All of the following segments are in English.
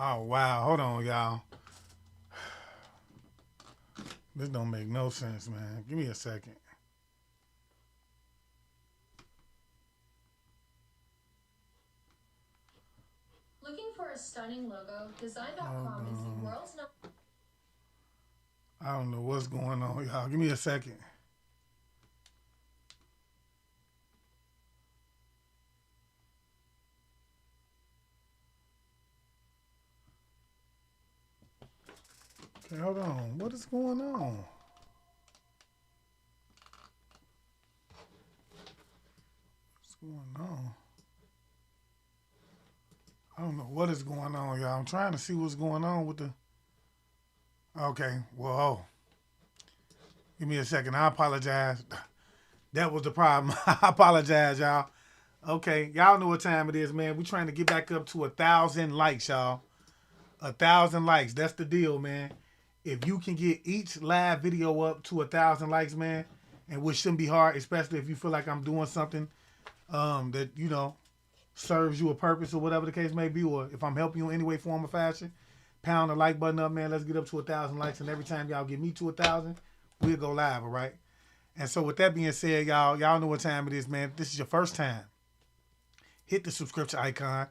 Oh, wow. Hold on, y'all. This don't make no sense, man. Give me a second. Looking for a stunning logo? Design.com is the world's number. I don't know what's going on, y'all. Give me a second. Okay, hold on. What is going on? What's going on? I don't know what is going on, y'all. I'm trying to see what's going on with the. Okay, well, give me a second. I apologize. That was the problem. I apologize, y'all. Okay, y'all know what time it is, man. We're trying to get back up to 1,000 likes, y'all. 1,000 likes. That's the deal, man. If you can get each live video up to 1,000 likes, man, and which shouldn't be hard, especially if you feel like I'm doing something that serves you a purpose or whatever the case may be, or if I'm helping you in any way, form, or fashion, pound the like button up, man. Let's get up to 1,000 likes, and every time y'all get me to 1,000, we'll go live, all right? And so with that being said, y'all know what time it is, man. If this is your first time, hit the subscription icon,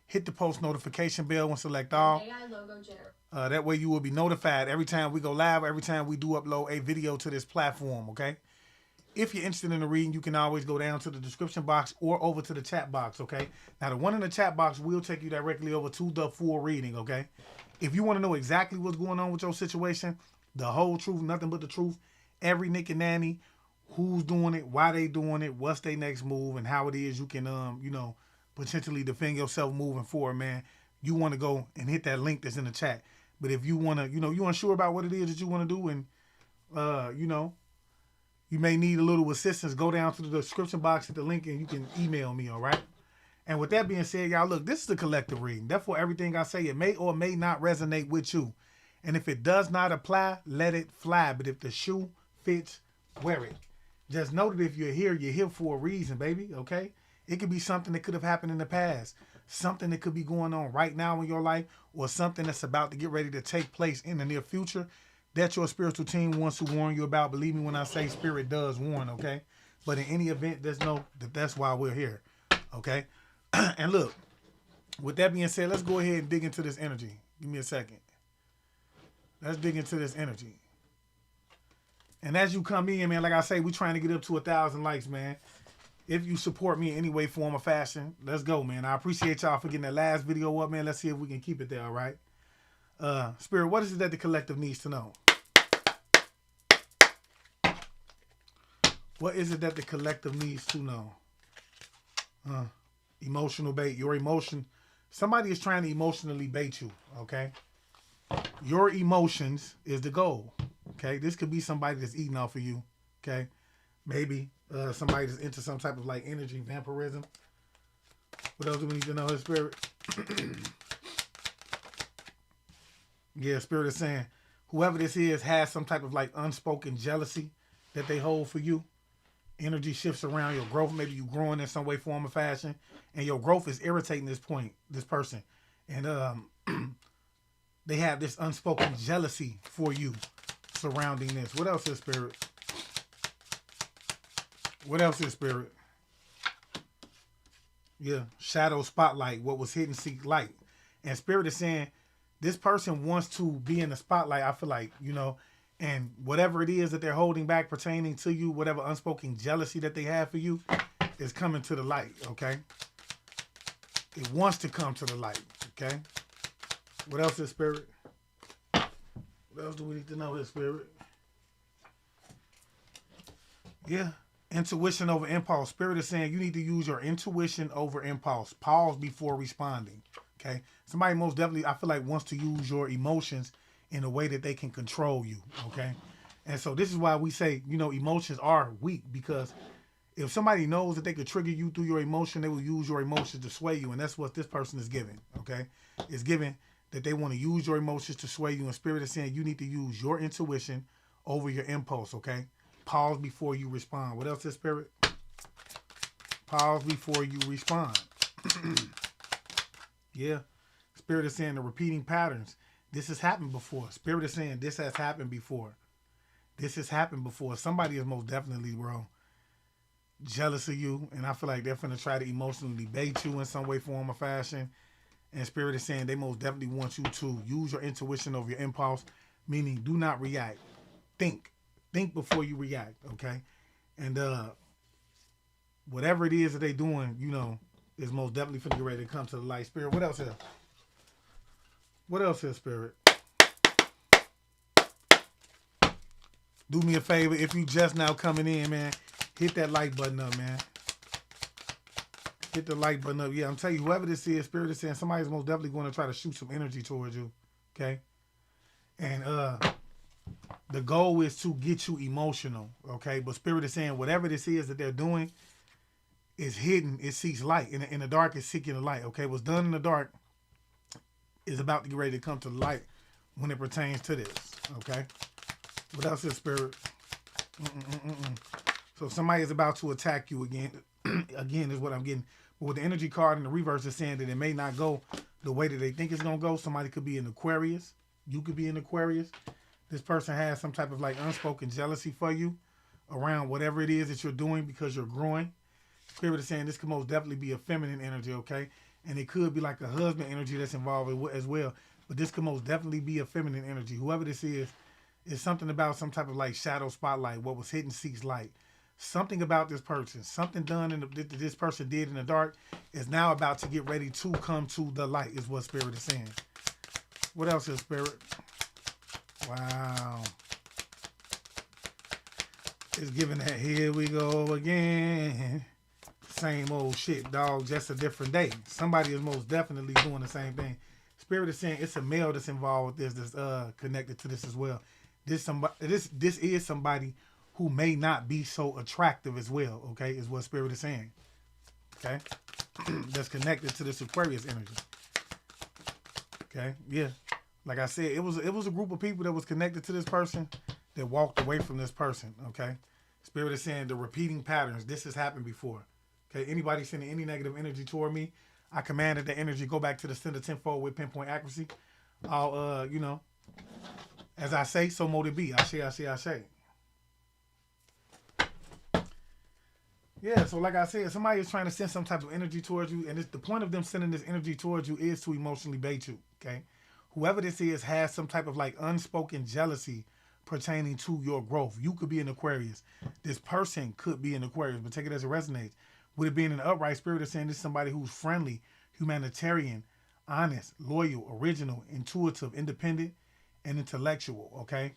hit the post notification bell and select all. AI logo generator. That way you will be notified every time we go live, every time we do upload a video to this platform, okay? If you're interested in the reading, you can always go down to the description box or over to the chat box, okay? Now, the one in the chat box will take you directly over to the full reading, okay? If you want to know exactly what's going on with your situation, the whole truth, nothing but the truth, every nick and nanny, who's doing it, why they doing it, what's their next move, and how it is you can, potentially defend yourself moving forward, man, you want to go and hit that link that's in the chat. But if you want to, you unsure about what it is that you want to do and, you may need a little assistance, go down to the description box at the link and you can email me, all right? And with that being said, y'all, look, this is the collective reading. Therefore, everything I say, it may or may not resonate with you. And if it does not apply, let it fly. But if the shoe fits, wear it. Just know that if you're here for a reason, baby, okay? It could be something that could have happened in the past, something that could be going on right now in your life, or something that's about to get ready to take place in the near future that your spiritual team wants to warn you about. Believe me when I say spirit does warn, okay? But in any event, just know that that's why we're here, okay? And look, with that being said, let's go ahead and dig into this energy. Give me a second. Let's dig into this energy. And as you come in, man, like I say, we're trying to get up to 1,000 likes, man. If you support me in any way, form, or fashion, let's go, man. I appreciate y'all for getting that last video up, man. Let's see if we can keep it there, all right? Spirit, what is it that the collective needs to know? What is it that the collective needs to know? Emotional bait. Your emotion. Somebody is trying to emotionally bait you, okay? Your emotions is the goal, okay? This could be somebody that's eating off of you, okay? Maybe somebody that's into some type of like energy, vampirism. What else do we need to know? His spirit. Yeah, spirit is saying whoever this is has some type of like unspoken jealousy that they hold for you. Energy shifts around your growth. Maybe you growing in some way, form, or fashion, and your growth is irritating this person, and they have this unspoken jealousy for you surrounding this. What else is spirit? What else is spirit? Yeah, shadow spotlight. What was hidden seek light, and spirit is saying this person wants to be in the spotlight. I feel like and whatever it is that they're holding back pertaining to you, whatever unspoken jealousy that they have for you, is coming to the light, okay? It wants to come to the light, okay? What else is spirit? What else do we need to know here, spirit? Yeah, intuition over impulse. Spirit is saying you need to use your intuition over impulse. Pause before responding, okay? Somebody most definitely, I feel like, wants to use your emotions in a way that they can control you, okay? And so this is why we say, emotions are weak, because if somebody knows that they could trigger you through your emotion, they will use your emotions to sway you, and that's what this person is giving, okay? It's giving that they want to use your emotions to sway you, and spirit is saying you need to use your intuition over your impulse, okay? Pause before you respond. What else is spirit? Pause before you respond. Yeah. Spirit is saying the repeating patterns. This has happened before. Spirit is saying this has happened before. This has happened before. Somebody is most definitely, bro, jealous of you. And I feel like they're going to try to emotionally bait you in some way, form, or fashion. And Spirit is saying they most definitely want you to use your intuition over your impulse. Meaning, do not react. Think. Think before you react, okay? And whatever it is that they're doing, you know, is most definitely finna get ready to come to the light. Spirit, what else here? What else here, Spirit? Do me a favor, if you just now coming in, man, hit that like button up, man. Hit the like button up. Yeah, I'm telling you, whoever this is, Spirit is saying somebody's most definitely going to try to shoot some energy towards you, okay? And the goal is to get you emotional, okay? But Spirit is saying whatever this is that they're doing is hidden. It seeks light. In the dark, it's seeking the light, okay? What's done in the dark is about to get ready to come to the light when it pertains to this, okay? What else is, Spirit? So somebody is about to attack you again. Again is what I'm getting. But with the energy card in the reverse, it's saying that it may not go the way that they think it's going to go. Somebody could be an Aquarius. You could be an Aquarius. This person has some type of like unspoken jealousy for you around whatever it is that you're doing because you're growing. Spirit is saying this could most definitely be a feminine energy, okay? And it could be like a husband energy that's involved as well. But this could most definitely be a feminine energy. Whoever this is something about some type of like shadow spotlight. What was hidden seeks light. Something about this person, something done that this person did in the dark is now about to get ready to come to the light is what Spirit is saying. What else is, Spirit? Wow. It's giving that here we go again. Same old shit, dog, just a different day. Somebody is most definitely doing the same thing. Spirit is saying it's a male that's involved with this, that's connected to this as well. This is somebody who may not be so attractive as well, okay, is what Spirit is saying. Okay? That's connected to this Aquarius energy. Okay? Yeah. Like I said, it was a group of people that was connected to this person that walked away from this person, okay? Spirit is saying the repeating patterns, this has happened before. Okay? Anybody sending any negative energy toward me, I commanded the energy go back to the center tenfold with pinpoint accuracy. I'll, you know, as I say, so mote it be. I say. Yeah, so like I said, somebody is trying to send some type of energy towards you, and the point of them sending this energy towards you is to emotionally bait you, okay? Whoever this is has some type of like unspoken jealousy pertaining to your growth. You could be an Aquarius. This person could be an Aquarius, but take it as it resonates. With it being an upright, Spirit is saying this is somebody who's friendly, humanitarian, honest, loyal, original, intuitive, independent, and intellectual, okay?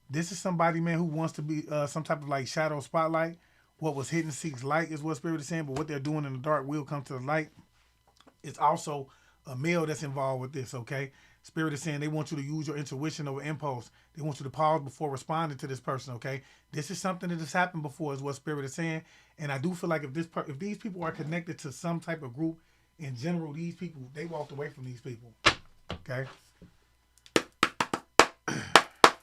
This is somebody, man, who wants to be some type of like shadow spotlight. What was hidden seeks light is what Spirit is saying, but what they're doing in the dark will come to the light. It's also a male that's involved with this, okay? Spirit is saying they want you to use your intuition over impulse. They want you to pause before responding to this person, okay? This is something that has happened before is what Spirit is saying. And I do feel like if these people are connected to some type of group, in general, these people, they walked away from these people, okay?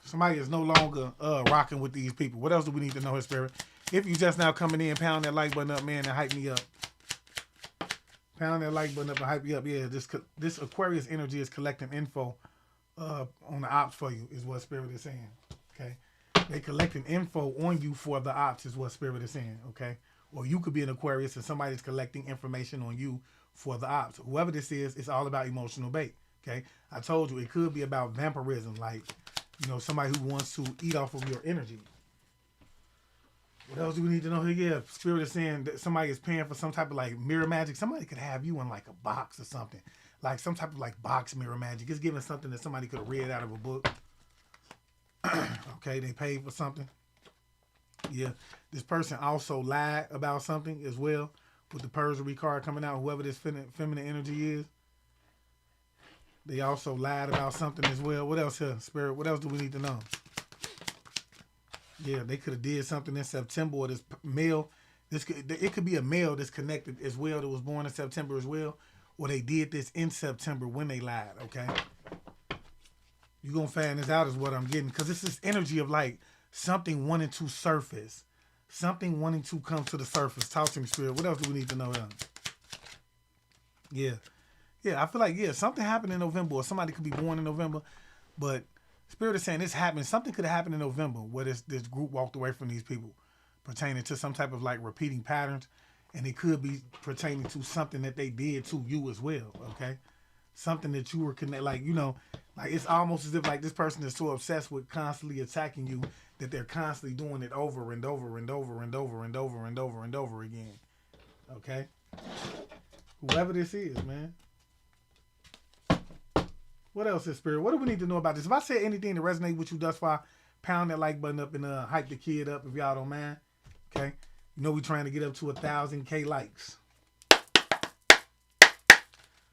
Somebody is no longer rocking with these people. What else do we need to know, Spirit? If you just now coming in, pound that like button up, man, and hype me up. Pound that like button up and hype me up. Yeah, this Aquarius energy is collecting info on the ops for you, is what Spirit is saying. Okay, they collecting info on you for the ops, is what Spirit is saying. Okay, or you could be an Aquarius and somebody's collecting information on you for the ops. Whoever this is, it's all about emotional bait. Okay, I told you it could be about vampirism, like, you know, somebody who wants to eat off of your energy. What else do we need to know here? Yeah, Spirit is saying that somebody is paying for some type of like mirror magic. Somebody could have you in like a box or something. Like some type of like box mirror magic. It's giving something that somebody could have read out of a book. Okay, they paid for something. Yeah, this person also lied about something as well with the perjury card coming out. Whoever this feminine energy is. They also lied about something as well. What else here, Spirit? What else do we need to know? Yeah, they could have did something in September. Or this male, it could be a male that's connected as well that was born in September as well. Or they did this in September when they lied, okay? You're going to find this out is what I'm getting. Because it's this energy of like something wanting to surface. Something wanting to come to the surface. Talk to me, Spirit. What else do we need to know? Yeah. Yeah, I feel like, yeah, something happened in November, or somebody could be born in November, but Spirit is saying this happened. Something could have happened in November where this group walked away from these people, pertaining to some type of like repeating patterns, and it could be pertaining to something that they did to you as well. Okay, something that you were connected, like like it's almost as if like this person is so obsessed with constantly attacking you that they're constantly doing it over and over and over and over and over and over and over again. Okay, whoever this is, man. What else is Spirit? What do we need to know about this? If I said anything to resonate with you thus far, pound that like button up and hype the kid up if y'all don't mind. Okay, we trying to get up to 1,000K likes.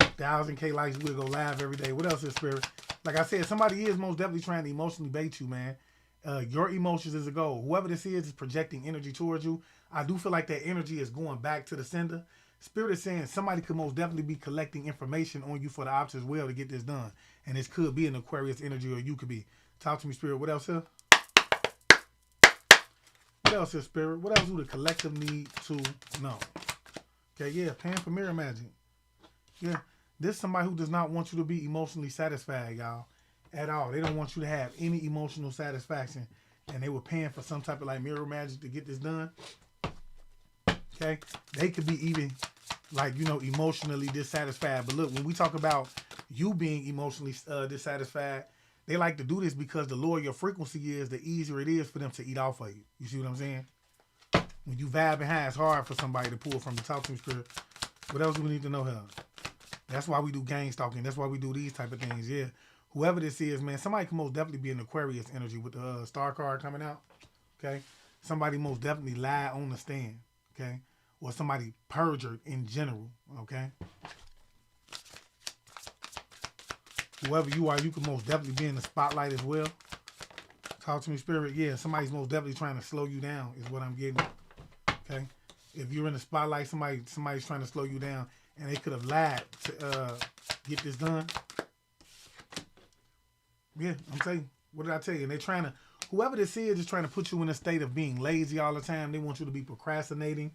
1,000K likes, we'll go live every day. What else is Spirit? Like I said, somebody is most definitely trying to emotionally bait you, man. Your emotions is a goal. Whoever this is projecting energy towards you. I do feel like that energy is going back to the sender. Spirit is saying somebody could most definitely be collecting information on you for the opposite as well to get this done. And this could be an Aquarius energy, or you could be. Talk to me, Spirit. What else here? What else is Spirit? What else do the collective need to know? Okay, yeah, paying for mirror magic. Yeah, this is somebody who does not want you to be emotionally satisfied, y'all, at all. They don't want you to have any emotional satisfaction. And they were paying for some type of like mirror magic to get this done. Okay, they could be even like emotionally dissatisfied. But look, when we talk about you being emotionally dissatisfied, they like to do this because the lower your frequency is, the easier it is for them to eat off of you. You see what I'm saying? When you vibing high, it's hard for somebody to pull from the talk to me, Spirit. What else do we need to know here? That's why we do gang stalking. That's why we do these type of things. Yeah, whoever this is, man, somebody can most definitely be an Aquarius energy with the star card coming out. Okay, somebody most definitely lied on the stand. Okay, or somebody perjured in general. Okay, whoever you are, you can most definitely be in the spotlight as well. Talk to me, Spirit. Yeah, somebody's most definitely trying to slow you down is what I'm getting. Okay, if you're in the spotlight, somebody's trying to slow you down, and they could have lied to get this done. Yeah, I'm telling you. What did I tell you? And they're trying to, whoever this is trying to put you in a state of being lazy all the time. They want you to be procrastinating,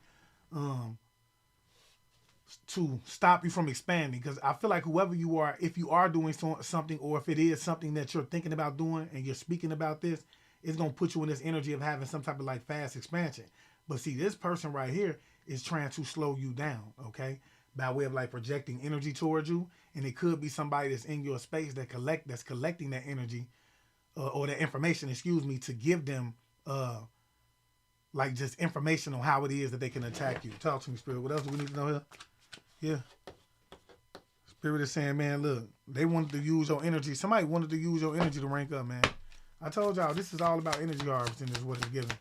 to stop you from expanding. Because I feel like whoever you are, if you are doing something, or if it is something that you're thinking about doing and you're speaking about this, it's going to put you in this energy of having some type of like fast expansion. But see, this person right here is trying to slow you down, okay? By way of like projecting energy towards you. And it could be somebody that's in your space that's collecting that energy or that information, to give them like just information on how it is that they can attack you. Talk to me, Spirit. What else do we need to know here? Yeah. Spirit is saying, man, look, they wanted to use your energy. Somebody wanted to use your energy to rank up, man. I told y'all, this is all about energy harvesting is what it's giving.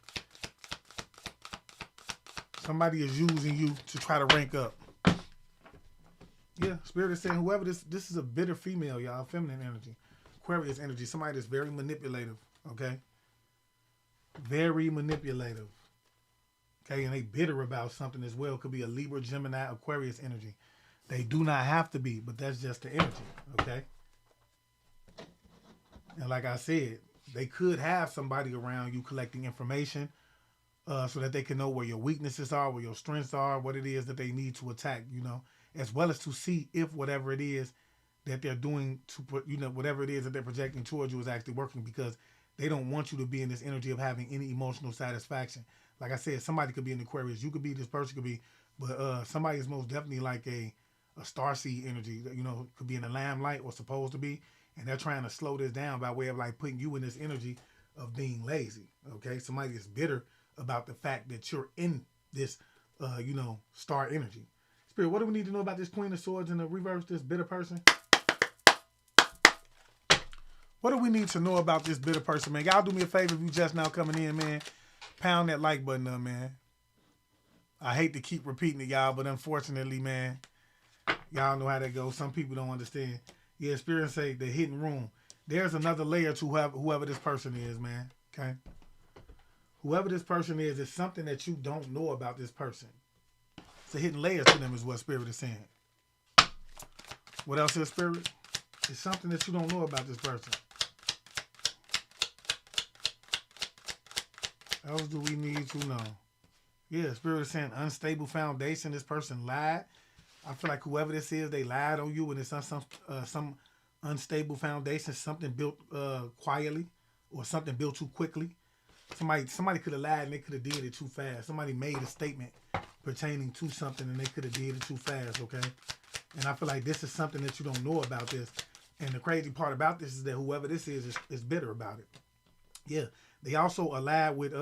Somebody is using you to try to rank up. Yeah, Spirit is saying whoever this is a bitter female, y'all, feminine energy. Aquarius energy, somebody that's very manipulative, okay? Very manipulative. Okay, and they bitter about something as well. Could be a Libra, Gemini, Aquarius energy. They do not have to be, but that's just the energy, okay? And like I said, they could have somebody around you collecting information so that they can know where your weaknesses are, where your strengths are, what it is that they need to attack, as well as to see if whatever it is that they're doing to put, whatever it is that they're projecting towards you is actually working, because they don't want you to be in this energy of having any emotional satisfaction. Like I said, somebody could be an Aquarius. You could be, this person could be, but somebody is most definitely like a starseed energy, could be in the limelight or supposed to be, and they're trying to slow this down by way of like putting you in this energy of being lazy. Okay, somebody is bitter about the fact that you're in this, star energy. Spirit, what do we need to know about this Queen of Swords in the reverse, this bitter person? What do we need to know about this bitter person, man? Y'all do me a favor if you just now coming in, man. Pound that like button up, man. I hate to keep repeating it, y'all, but unfortunately, man, y'all know how that goes. Some people don't understand. Yeah, Spirit say the hidden room. There's another layer to whoever this person is, man. Okay? Whoever this person is something that you don't know about this person. It's a hidden layer to them is what Spirit is saying. What else is Spirit? It's something that you don't know about this person. What else do we need to know? Yeah, Spirit is saying unstable foundation. This person lied. I feel like whoever this is, they lied on you, and it's on some unstable foundation, something built quietly, or something built too quickly. Somebody could have lied and they could have did it too fast. Somebody made a statement pertaining to something and they could have did it too fast. Okay, and I feel like this is something that you don't know about this. And the crazy part about this is that whoever this is bitter about it. Yeah, they also allied with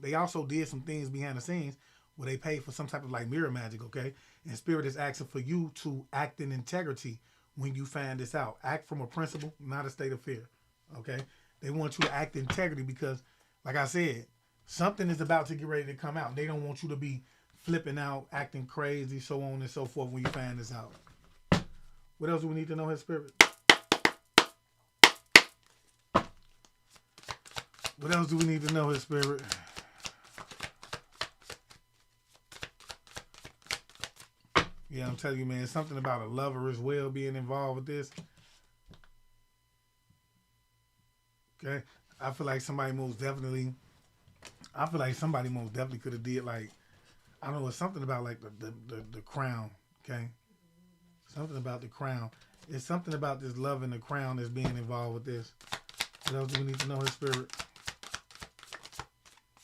they also did some things behind the scenes where they paid for some type of like mirror magic. Okay, and spirit is asking for you to act in integrity when you find this out. Act from a principle, not a state of fear. Okay, they want you to act in integrity because, like I said, something is about to get ready to come out. They don't want you to be flipping out, acting crazy, so on and so forth when you find this out. What else do we need to know, his spirit? What else do we need to know, his spirit? Yeah, I'm telling you, man, something about a lover as well being involved with this. Okay, I feel like somebody most definitely could have did like, I don't know, it's something about like the crown. Okay, something about the crown. It's something about this love and the crown that's being involved with this. What else do we need to know, his spirit?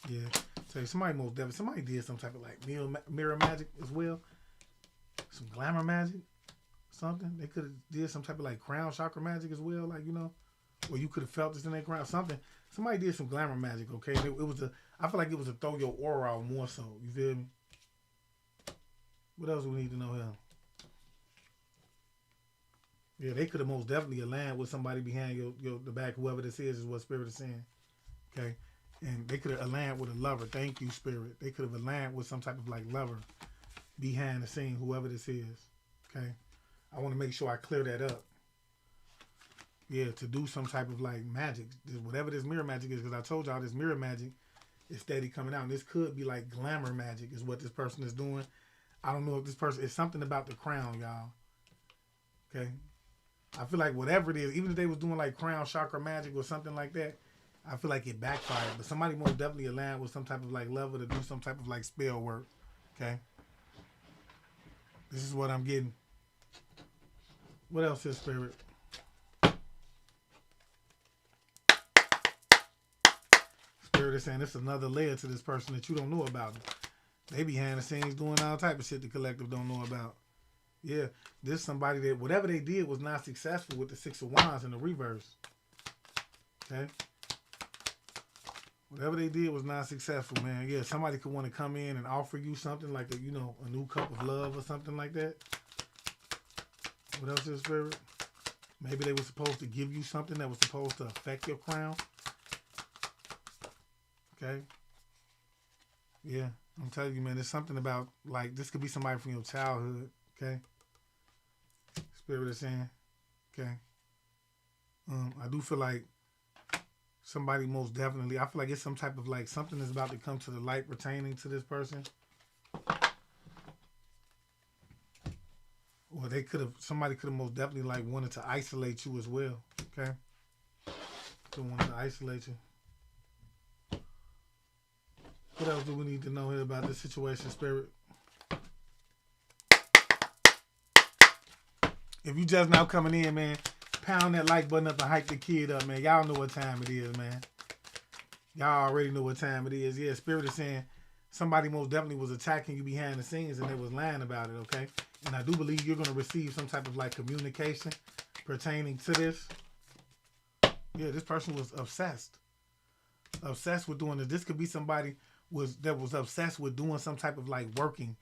Yeah, so somebody did some type of like mirror magic as well. Some glamour magic, something. They could have did some type of like crown chakra magic as well, like, you know, or you could have felt this in their crown. Something. Somebody did some glamour magic. Okay, I feel like it was to throw your aura out more so. You feel me? What else do we need to know here? Yeah, they could have most definitely aligned with somebody behind the back, whoever this is what spirit is saying. Okay, and they could have aligned with a lover. Thank you, spirit. They could have aligned with some type of like lover behind the scene, whoever this is. Okay, I want to make sure I clear that up. Yeah, to do some type of like magic, whatever this mirror magic is, because I told y'all this mirror magic is steady coming out. And this could be like glamour magic is what this person is doing. I don't know if this person, it's something about the crown, y'all. Okay, I feel like whatever it is, even if they was doing like crown chakra magic or something like that, I feel like it backfired. But somebody most definitely aligned with some type of like lover to do some type of like spell work. Okay. This is what I'm getting. What else is spirit? Spirit is saying it's another layer to this person that you don't know about. They behind the scenes doing all type of shit the collective don't know about. Yeah, this somebody that whatever they did was not successful with the Six of Wands in the reverse. Okay? Whatever they did was not successful, man. Yeah, somebody could want to come in and offer you something like a new cup of love or something like that. What else is spirit? Maybe they were supposed to give you something that was supposed to affect your crown. Okay. Yeah, I'm telling you, man, there's something about like this could be somebody from your childhood. Okay. Spirit is saying, okay. I do feel like somebody most definitely, I feel like it's some type of like something is about to come to the light pertaining to this person. Or somebody could have most definitely like wanted to isolate you as well. Okay. They wanted to isolate you. What else do we need to know here about this situation, spirit? If you just now coming in, man, pound that like button up and hype the kid up, man. Y'all know what time it is, man. Y'all already know what time it is. Yeah, spirit is saying somebody most definitely was attacking you behind the scenes and they was lying about it, okay? And I do believe you're going to receive some type of like communication pertaining to this. Yeah, this person was obsessed. Obsessed with doing this. This could be somebody that was obsessed with doing some type of like working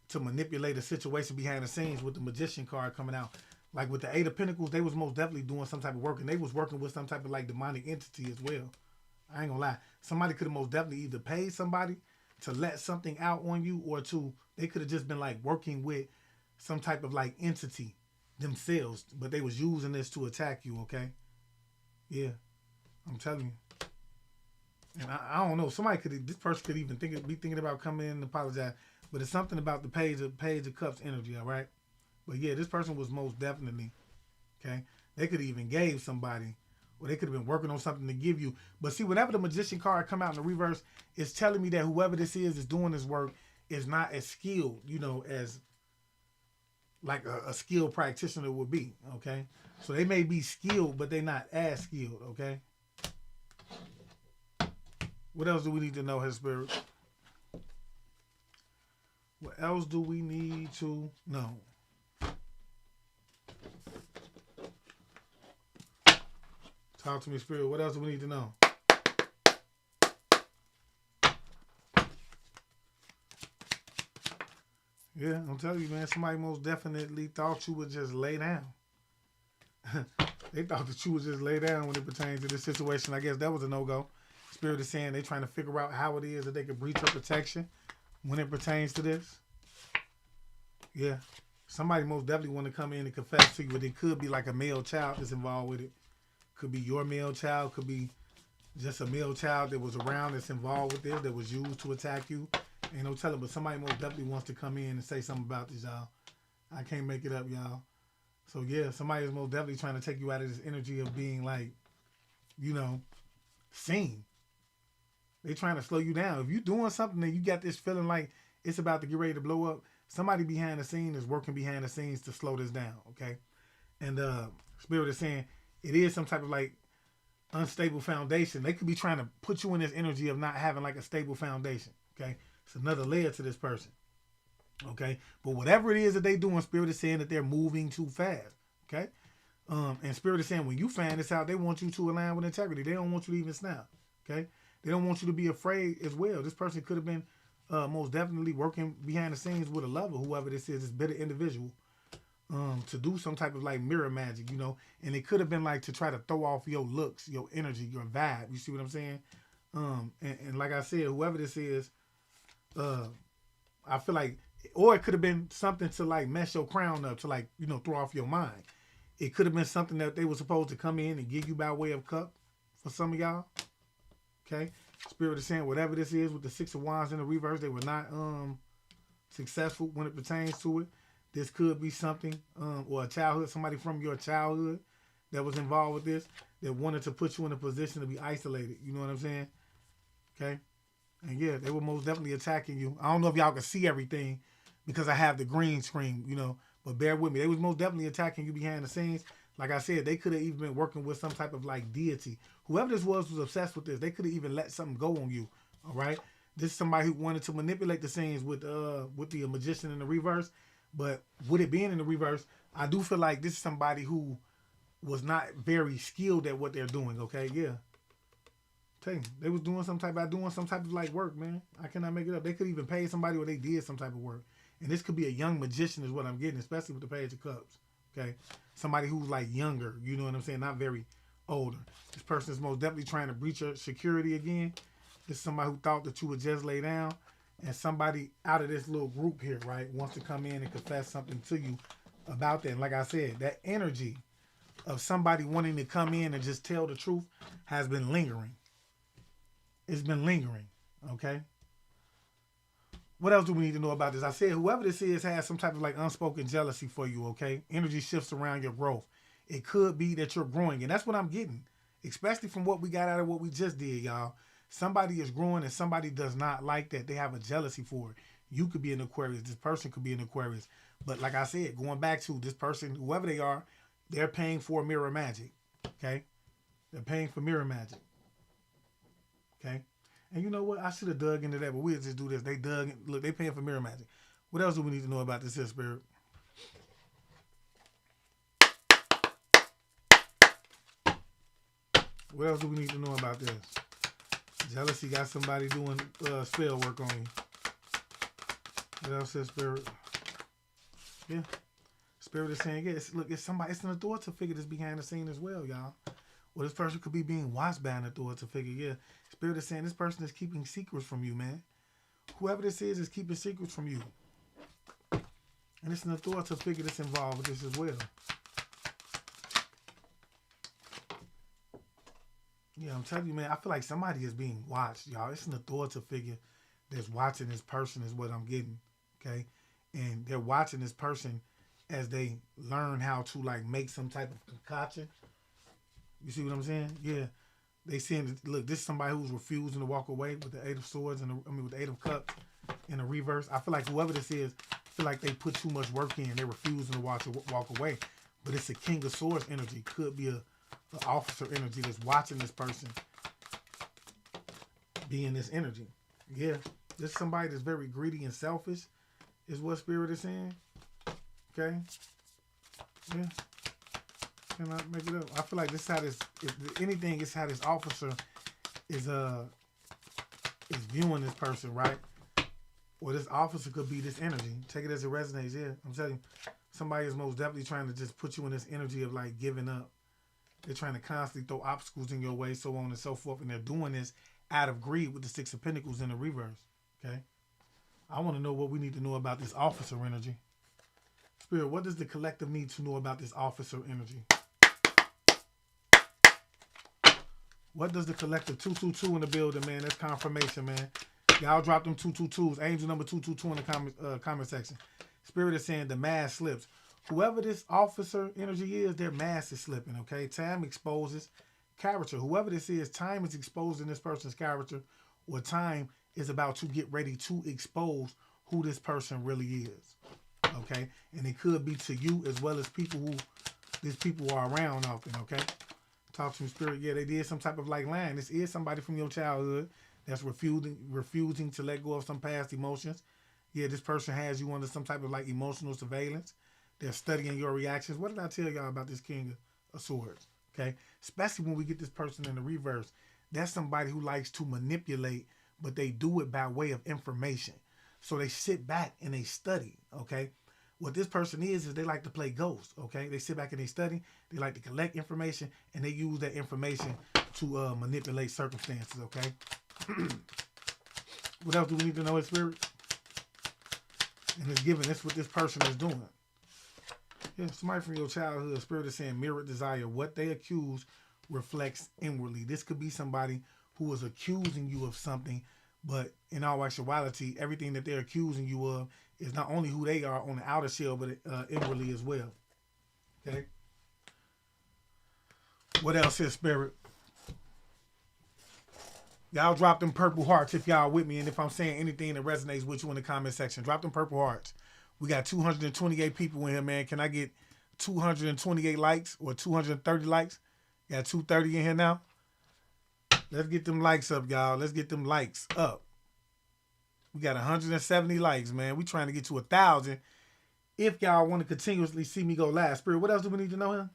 to manipulate a situation behind the scenes with the Magician card coming out. Like with the Eight of Pentacles, they was most definitely doing some type of work and they was working with some type of like demonic entity as well. I ain't gonna lie. Somebody could have most definitely either paid somebody to let something out on you or they could have just been like working with some type of like entity themselves, but they was using this to attack you, okay? Yeah, I'm telling you. And I don't know. This person could even be thinking about coming in and apologize, but it's something about the page of cups energy, all right? But yeah, this person was most definitely, okay? They could have even gave somebody, or they could have been working on something to give you. But see, whenever the Magician card come out in the reverse, it's telling me that whoever this is doing this work is not as skilled, as like a skilled practitioner would be, okay? So they may be skilled, but they're not as skilled, okay? What else do we need to know, his spirit? What else do we need to know? Talk to me, spirit. What else do we need to know? Yeah, I'm telling you, man, somebody most definitely thought you would just lay down. They thought that you would just lay down when it pertains to this situation. I guess that was a no-go. Spirit is saying they're trying to figure out how it is that they can breach your protection when it pertains to this. Yeah. Somebody most definitely want to come in and confess to you, but it could be like a male child that's involved with it. Could be your male child, could be just a male child that was around that's involved with this, that was used to attack you. Ain't no telling, but somebody most definitely wants to come in and say something about this, y'all. I can't make it up, y'all. So yeah, somebody is most definitely trying to take you out of this energy of being like, seen. They trying to slow you down. If you're doing something and you got this feeling like it's about to get ready to blow up, somebody behind the scene is working behind the scenes to slow this down, okay? And Spirit is saying it is some type of like unstable foundation. They could be trying to put you in this energy of not having like a stable foundation, okay? It's another layer to this person, okay? But whatever it is that they doing, Spirit is saying that they're moving too fast, okay? And Spirit is saying when you find this out, they want you to align with integrity. They don't want you to even snap, okay? They don't want you to be afraid as well. This person could have been most definitely working behind the scenes with a lover, whoever this is, this bitter individual, to do some type of like mirror magic, and it could have been like to try to throw off your looks, your energy, your vibe. You see what I'm saying? And like I said, whoever this is, I feel like, or it could have been something to like mess your crown up, to like, throw off your mind. It could have been something that they were supposed to come in and give you by way of cup for some of y'all. Okay? Spirit is saying whatever this is with the Six of Wands in the reverse, they were not successful when it pertains to it. This could be something, or a childhood, somebody from your childhood that was involved with this, that wanted to put you in a position to be isolated. You know what I'm saying? Okay? And yeah, they were most definitely attacking you. I don't know if y'all can see everything because I have the green screen, but bear with me. They was most definitely attacking you behind the scenes. Like I said, they could have even been working with some type of like deity. Whoever this was obsessed with this. They could have even let something go on you. All right? This is somebody who wanted to manipulate the scenes with the magician in the reverse. But with it being in the reverse, I do feel like this is somebody who was not very skilled at what they're doing, okay? Yeah. Tell you, they was doing some type of like work, man. I cannot make it up. They could even pay somebody or they did some type of work. And this could be a young magician is what I'm getting, especially with the Page of Cups, okay? Somebody who's like younger, you know what I'm saying? Not very older. This person is most definitely trying to breach your security again. This is somebody who thought that you would just lay down. And somebody out of this little group here, right, wants to come in and confess something to you about that. And like I said, that energy of somebody wanting to come in and just tell the truth has been lingering. It's been lingering, okay? What else do we need to know about this? I said whoever this is has some type of like unspoken jealousy for you, okay? Energy shifts around your growth. It could be that you're growing, and that's what I'm getting, especially from what we got out of what we just did, y'all. Somebody is growing and somebody does not like that. They have a jealousy for it. You could be an Aquarius. This person could be an Aquarius. But like I said, going back to this person, whoever they are, they're paying for mirror magic, okay? They're paying for mirror magic, okay? And you know what? I should have dug into that, but we'll just do this. Look, they paying for mirror magic. What else do we need to know about this here, Spirit? What else do we need to know about this? Jealousy got somebody doing spell work on you. What else is Spirit? Yeah. Spirit is saying, yeah, look, it's somebody, it's an authority figure that's behind the scene as well, y'all. Well, this person could be being watched by an authority figure, yeah. Spirit is saying this person is keeping secrets from you, man. Whoever this is keeping secrets from you. And it's an authority figure that's involved with this as well. Yeah, I'm telling you, man, I feel like somebody is being watched, y'all. It's an authority figure that's watching this person is what I'm getting, okay? And they're watching this person as they learn how to, like, make some type of concoction. You see what I'm saying? Yeah. They saying, look, this is somebody who's refusing to walk away with the Eight of Swords with the Eight of Cups in the reverse. I feel like whoever this is feel like they put too much work in. They're refusing to walk away. But it's a King of Swords energy. Could be an officer energy that's watching this person be in this energy. Yeah. This is somebody that's very greedy and selfish is what Spirit is saying. Okay. Yeah. Can I make it up? I feel like this is how this, if anything, is how this officer is viewing this person, right? Or this officer could be this energy. Take it as it resonates. Yeah, I'm telling you, somebody is most definitely trying to just put you in this energy of like giving up. They're trying to constantly throw obstacles in your way, so on and so forth, and they're doing this out of greed with the Six of Pentacles in the reverse. Okay, I want to know what we need to know about this officer energy. Spirit, what does the collective need to know about this officer energy? What does the collective 222 in the building, man? That's confirmation, man. Y'all drop them 222s. Angel number 222 in the comment section. Spirit is saying the mask slips. Whoever this officer energy is, their mask is slipping, okay? Time exposes character. Whoever this is, time is exposing this person's character, or time is about to get ready to expose who this person really is, okay? And it could be to you as well as people who these people are around often, okay? Talk to me, Spirit. Yeah, they did some type of like lying. This is somebody from your childhood that's refusing to let go of some past emotions. Yeah, this person has you under some type of like emotional surveillance. They're studying your reactions. What did I tell y'all about this King of Swords? Okay, especially when we get this person in the reverse. That's somebody who likes to manipulate, but they do it by way of information. So they sit back and they study, okay? What this person is they like to play ghost, okay? They sit back and they study. They like to collect information, and they use that information to manipulate circumstances, okay? What else do we need to know in Spirit? And it's given. That's what this person is doing. Yeah, somebody from your childhood, Spirit is saying mirrored desire. What they accuse reflects inwardly. This could be somebody who is accusing you of something, but in all actuality, everything that they're accusing you of is not only who they are on the outer shell, but inwardly as well. Okay? What else is Spirit? Y'all drop them purple hearts if y'all with me, and if I'm saying anything that resonates with you in the comment section, drop them purple hearts. We got 228 people in here, man. Can I get 228 likes or 230 likes? Got 230 in here now. Let's get them likes up, y'all. Let's get them likes up. We got 170 likes, man. We trying to get to 1,000. If y'all want to continuously see me go live. Spirit, what else do we need to know here?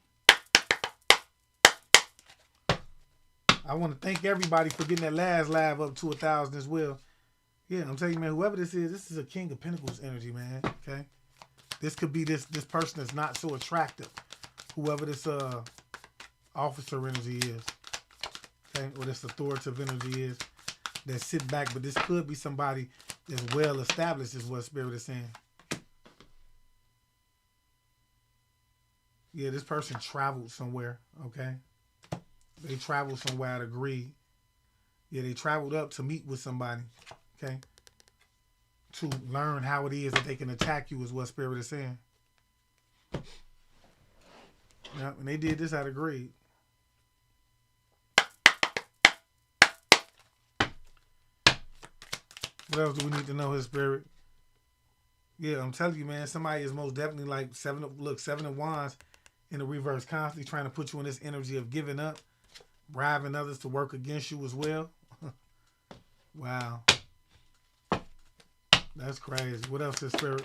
I want to thank everybody for getting that last live up to 1,000 as well. Yeah, I'm telling you, man, whoever this is a King of Pentacles energy, man. Okay? This could be this person that's not so attractive. Whoever this officer energy is. Okay? Or this authoritative energy is. That sit back, but this could be somebody that's well established is what Spirit is saying. Yeah, this person traveled somewhere, okay? They traveled somewhere out of greed. Yeah, they traveled up to meet with somebody, okay? To learn how it is that they can attack you is what Spirit is saying. Yeah, and they did this out of greed. What else do we need to know his Spirit? Yeah, I'm telling you, man, somebody is most definitely like Seven of Wands in the reverse, constantly trying to put you in this energy of giving up, bribing others to work against you as well. Wow. That's crazy. What else is Spirit?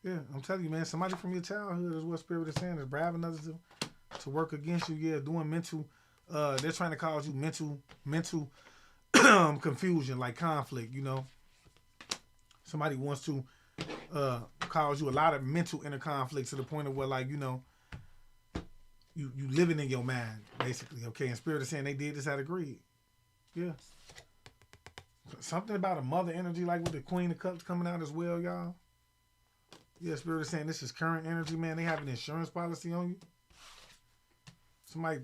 Yeah, I'm telling you, man, somebody from your childhood is what Spirit is saying, is bribing others to work against you. Yeah, doing mental, they're trying to cause you mental confusion, like conflict, you know. Somebody wants to cause you a lot of mental inner conflicts to the point of where, like, you know, you living in your mind, basically, okay? And Spirit is saying they did this out of greed. Yeah. Something about a mother energy, like with the Queen of Cups coming out as well, y'all. Yeah, Spirit is saying this is current energy, man. They have an insurance policy on you. Somebody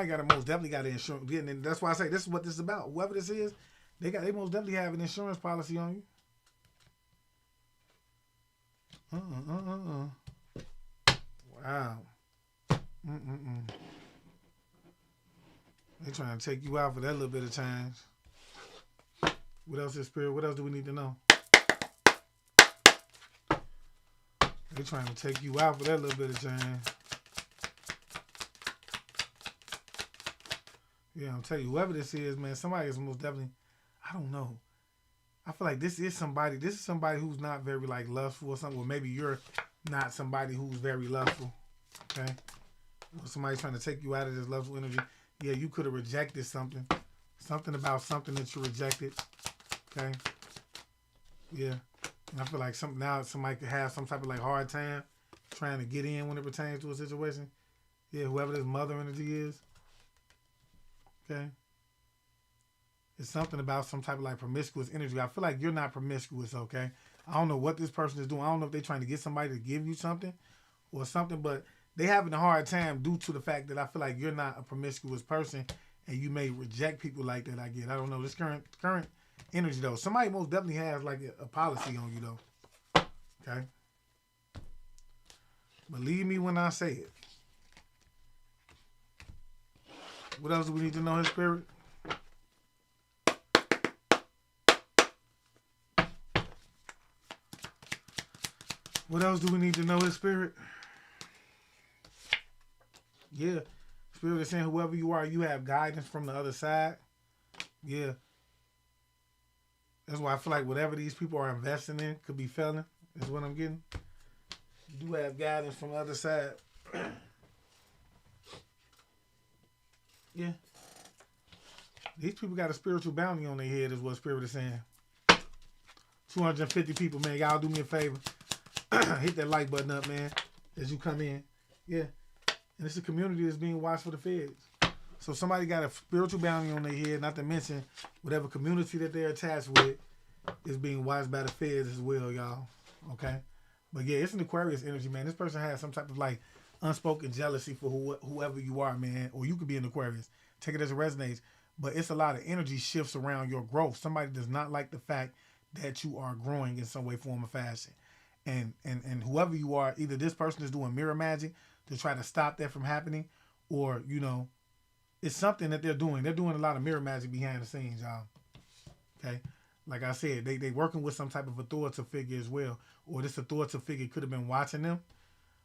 got to most definitely got an insurance. And that's why I say this is what this is about. Whoever this is, they most definitely have an insurance policy on you. Wow. They trying to take you out for that little bit of time. What else is Spirit? What else do we need to know? They're trying to take you out for that little bit of time. Yeah, I'm telling you, whoever this is, man, somebody is most definitely, I don't know. I feel like this is somebody who's not very like lustful or something. Or maybe you're not somebody who's very lustful. Okay? Or somebody's trying to take you out of this lustful energy. Yeah, you could have rejected something. Something about something that you rejected. Okay? Yeah. And I feel like somebody could have some type of like hard time trying to get in when it pertains to a situation. Yeah, whoever this mother energy is. Okay? It's something about some type of like promiscuous energy. I feel like you're not promiscuous, okay? I don't know what this person is doing. I don't know if they're trying to get somebody to give you something or something, but they having a hard time due to the fact that I feel like you're not a promiscuous person and you may reject people like that, I get. I don't know. This current energy, though. Somebody most definitely has like a policy on you, though. Okay? Believe me when I say it. What else do we need to know, his spirit? What else do we need to know, his spirit? Yeah. Spirit is saying whoever you are, you have guidance from the other side. Yeah. That's why I feel like whatever these people are investing in could be failing, is what I'm getting. You do have guidance from the other side. Yeah. These people got a spiritual bounty on their head, is what Spirit is saying. 250 people, man. Y'all do me a favor. Hit that like button up, man, as you come in. Yeah. And it's a community that's being watched for the feds. So somebody got a spiritual bounty on their head, not to mention whatever community that they're attached with is being watched by the feds as well, y'all. Okay? But yeah, it's an Aquarius energy, man. This person has some type of like unspoken jealousy for whoever you are, man. Or you could be an Aquarius. Take it as it resonates. But it's a lot of energy shifts around your growth. Somebody does not like the fact that you are growing in some way, form, or fashion. And whoever you are, either this person is doing mirror magic to try to stop that from happening, or, you know, it's something that they're doing. They're doing a lot of mirror magic behind the scenes, y'all. Okay? Like I said, they working with some type of authoritative figure as well. Or this authoritative figure could have been watching them.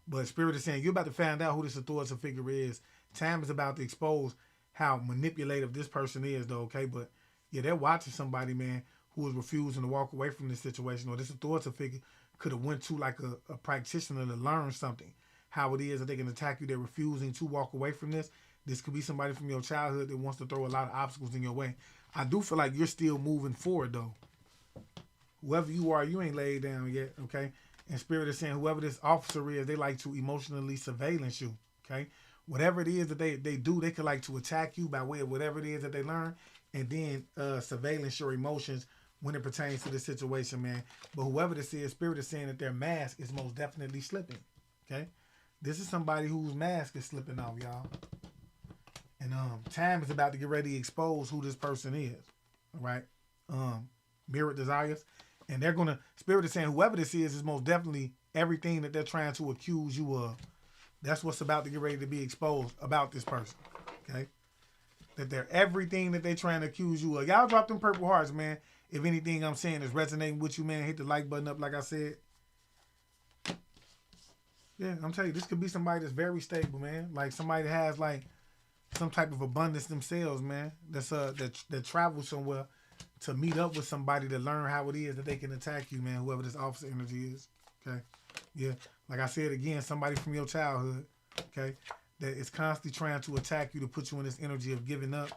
But Spirit is saying, you're about to find out who this authoritative figure is. Time is about to expose how manipulative this person is, though, okay? But, yeah, they're watching somebody, man, who is refusing to walk away from this situation. Or this authoritative figure could have went to like a practitioner to learn something, how it is that they can attack you. They're refusing to walk away from this. This could be somebody from your childhood that wants to throw a lot of obstacles in your way. I do feel like you're still moving forward, though. Whoever you are, you ain't laid down yet, okay? And Spirit is saying whoever this officer is, they like to emotionally surveillance you, okay? Whatever it is that they do, they could like to attack you by way of whatever it is that they learn, and then surveillance your emotions when it pertains to this situation, man. But whoever this is, Spirit is saying that their mask is most definitely slipping, okay? This is somebody whose mask is slipping off, y'all. And time is about to get ready to expose who this person is, all right? Mirrored desires. And they're going to, Spirit is saying whoever this is most definitely everything that they're trying to accuse you of. That's what's about to get ready to be exposed about this person, okay? That they're everything that they're trying to accuse you of. Y'all drop them purple hearts, man. If anything I'm saying is resonating with you, man, hit the like button up like I said. Yeah, I'm telling you, this could be somebody that's very stable, man. Like somebody that has like some type of abundance themselves, man. That's that travels somewhere to meet up with somebody to learn how it is that they can attack you, man. Whoever this officer energy is, okay. Yeah, like I said again, somebody from your childhood, okay, that is constantly trying to attack you to put you in this energy of giving up.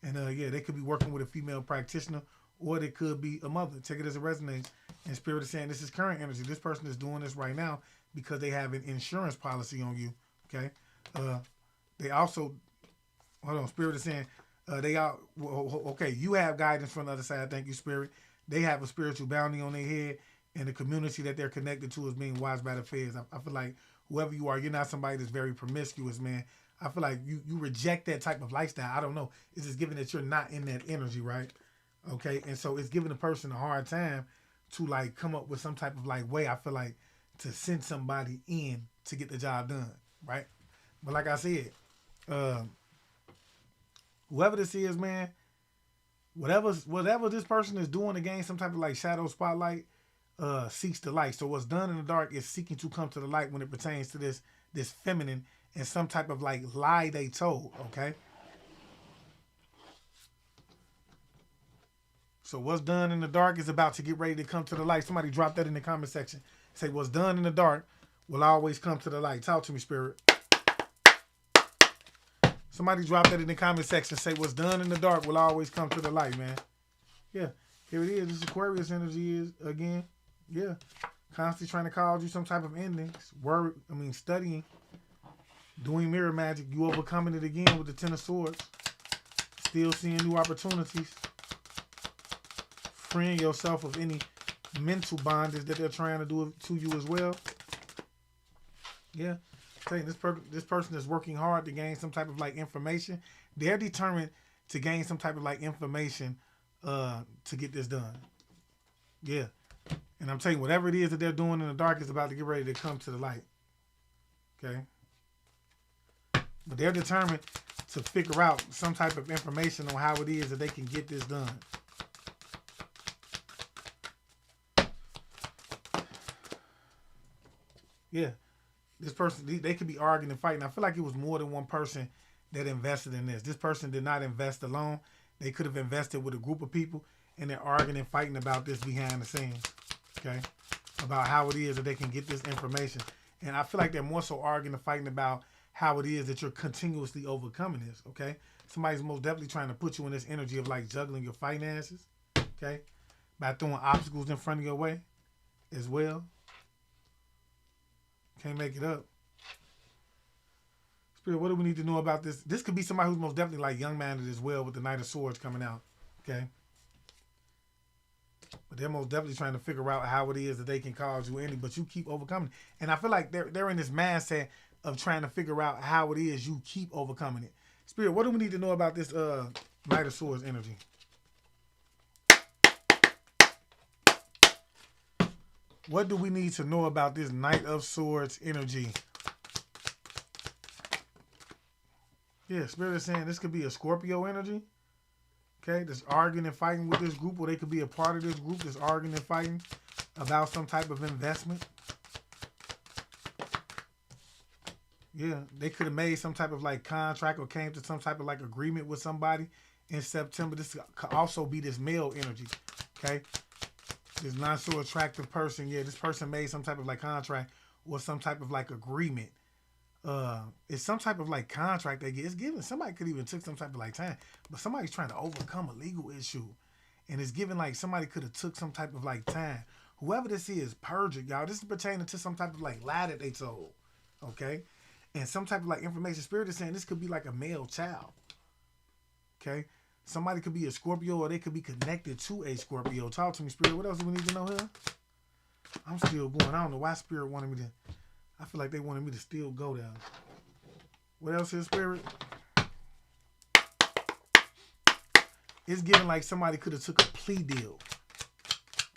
And yeah, they could be working with a female practitioner, or they could be a mother. Take it as it resonates. And Spirit is saying this is current energy. This person is doing this right now because they have an insurance policy on you, okay. They also, hold on, Spirit is saying they are, okay, you have guidance from the other side. Thank you, Spirit. They have a spiritual bounty on their head, and the community that they're connected to is being watched by the feds. I feel like whoever you are, you're not somebody that's very promiscuous, man. I feel like you reject that type of lifestyle. I don't know. It's just given that you're not in that energy, right? Okay, and so it's giving a person a hard time to like come up with some type of like way, I feel like, to send somebody in to get the job done, right? But like I said, whoever this is, man, whatever this person is doing to gain some type of like shadow spotlight, seeks the light. So what's done in the dark is seeking to come to the light when it pertains to this feminine and some type of like lie they told. Okay. So what's done in the dark is about to get ready to come to the light. Somebody drop that in the comment section. Say what's done in the dark will always come to the light. Talk to me, Spirit. Somebody drop that in the comment section. Say what's done in the dark will always come to the light, man. Yeah. Here it is. This Aquarius energy is again. Yeah. Constantly trying to cause you some type of endings. Studying. Doing mirror magic. You overcoming it again with the Ten of Swords. Still seeing new opportunities. Freeing yourself of any mental bondage that they're trying to do to you as well. Yeah. Saying this person is working hard to gain some type of like information. They're determined to gain some type of like information to get this done. Yeah. And I'm telling you, whatever it is that they're doing in the dark is about to get ready to come to the light. Okay. But they're determined to figure out some type of information on how it is that they can get this done. Yeah. This person, they could be arguing and fighting. I feel like it was more than one person that invested in this. This person did not invest alone. They could have invested with a group of people, and they're arguing and fighting about this behind the scenes. Okay? About how it is that they can get this information. And I feel like they're more so arguing and fighting about how it is that you're continuously overcoming this. Okay? Somebody's most definitely trying to put you in this energy of like juggling your finances. Okay? By throwing obstacles in front of your way as well. Can't make it up. Spirit, what do we need to know about this? This could be somebody who's most definitely like young-minded as well with the Knight of Swords coming out. Okay? But they're most definitely trying to figure out how it is that they can cause you any, but you keep overcoming. And I feel like they're in this mindset of trying to figure out how it is you keep overcoming it. Spirit, what do we need to know about this Knight of Swords energy? What do we need to know about this Knight of Swords energy? Yeah, Spirit is saying this could be a Scorpio energy. Okay, that's arguing and fighting with this group, or they could be a part of this group that's arguing and fighting about some type of investment. Yeah, they could have made some type of like contract or came to some type of like agreement with somebody in September. This could also be this male energy. Okay. This not so attractive person, yeah, this person made some type of like contract or some type of like agreement. It's some type of like contract they get. It's given. Somebody could even took some type of like time, but somebody's trying to overcome a legal issue, and it's given like somebody could have took some type of like time. Whoever this is, purge it, y'all. This is pertaining to some type of like lie that they told, okay, and some type of like information. Spirit is saying this could be like a male child, okay. Somebody could be a Scorpio or they could be connected to a Scorpio. Talk to me, Spirit. What else do we need to know here? I'm still going. I don't know why Spirit wanted me to. I feel like they wanted me to still go down. What else is Spirit? It's giving like somebody could have took a plea deal.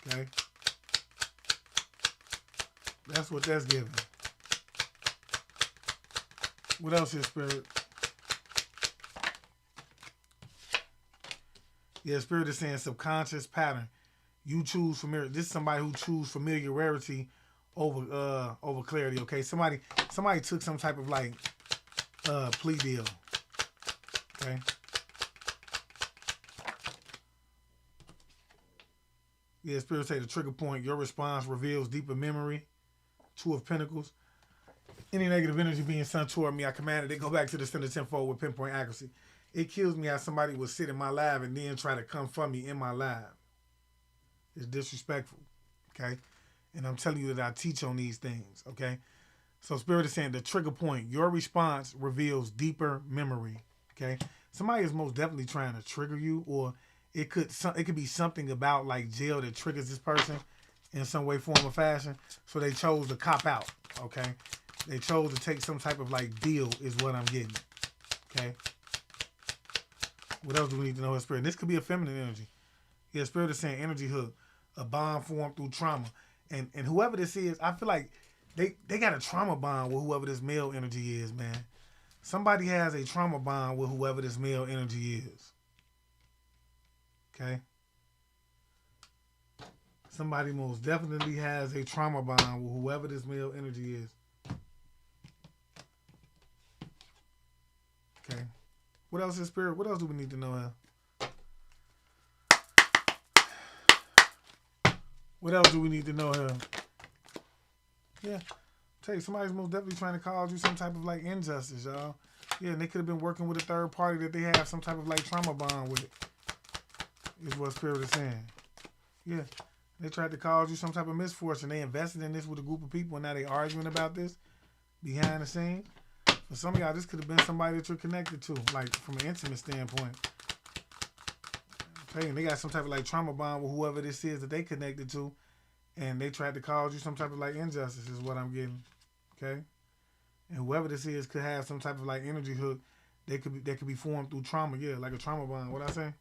Okay? That's what that's giving. What else is Spirit? Yeah, Spirit is saying subconscious pattern. You choose familiar. This is somebody who choose familiarity over clarity. Okay, somebody took some type of like plea deal. Okay. Yeah, Spirit say the trigger point. Your response reveals deeper memory. Two of Pentacles. Any negative energy being sent toward me, I commanded it go back to the center tenfold with pinpoint accuracy. It kills me how somebody would sit in my lab and then try to come for me in my lab. It's disrespectful, okay? And I'm telling you that I teach on these things, okay? So Spirit is saying the trigger point, your response reveals deeper memory, okay? Somebody is most definitely trying to trigger you, or it could be something about like jail that triggers this person in some way, form, or fashion. So they chose to cop out, okay? They chose to take some type of like deal is what I'm getting, okay? What else do we need to know in Spirit? This could be a feminine energy. Yeah, Spirit is saying energy hook, a bond formed through trauma. And whoever this is, I feel like they got a trauma bond with whoever this male energy is, man. Somebody has a trauma bond with whoever this male energy is. Okay? Somebody most definitely has a trauma bond with whoever this male energy is. Okay. What else is spirit? What else do we need to know here? What else do we need to know here? Yeah. Tell you, somebody's most definitely trying to cause you some type of like injustice, y'all. Yeah, and they could have been working with a third party that they have some type of like trauma bond with. Is what spirit is saying. Yeah. They tried to cause you some type of misfortune. They invested in this with a group of people and now they arguing about this behind the scenes. For some of y'all, this could have been somebody that you're connected to, like from an intimate standpoint. Hey, they got some type of like trauma bond with whoever this is that they connected to, and they tried to cause you some type of like injustice is what I'm getting. Okay? And whoever this is could have some type of like energy hook that could be formed through trauma, yeah, like a trauma bond. What I say?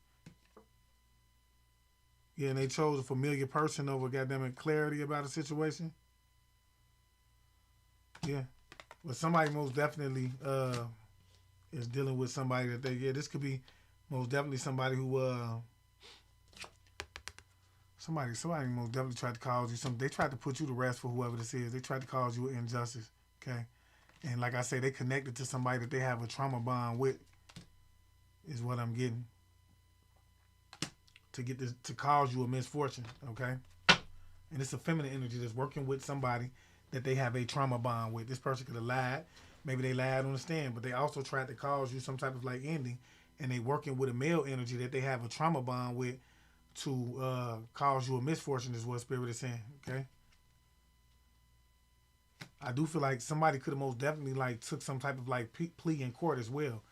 Yeah, and they chose a familiar person over goddamn clarity about a situation. Yeah. But somebody most definitely is dealing with somebody that this could be most definitely somebody who somebody most definitely tried to cause you something. They tried to put you to rest for whoever this is. They tried to cause you an injustice. Okay. And like I say, they connected to somebody that they have a trauma bond with, is what I'm getting. To get this, to cause you a misfortune, okay? And it's a feminine energy that's working with somebody that they have a trauma bond with. This person could have lied. Maybe they lied on the stand, but they also tried to cause you some type of like ending, and they working with a male energy that they have a trauma bond with to cause you a misfortune is what spirit is saying, okay? I do feel like somebody could have most definitely like took some type of like plea in court as well,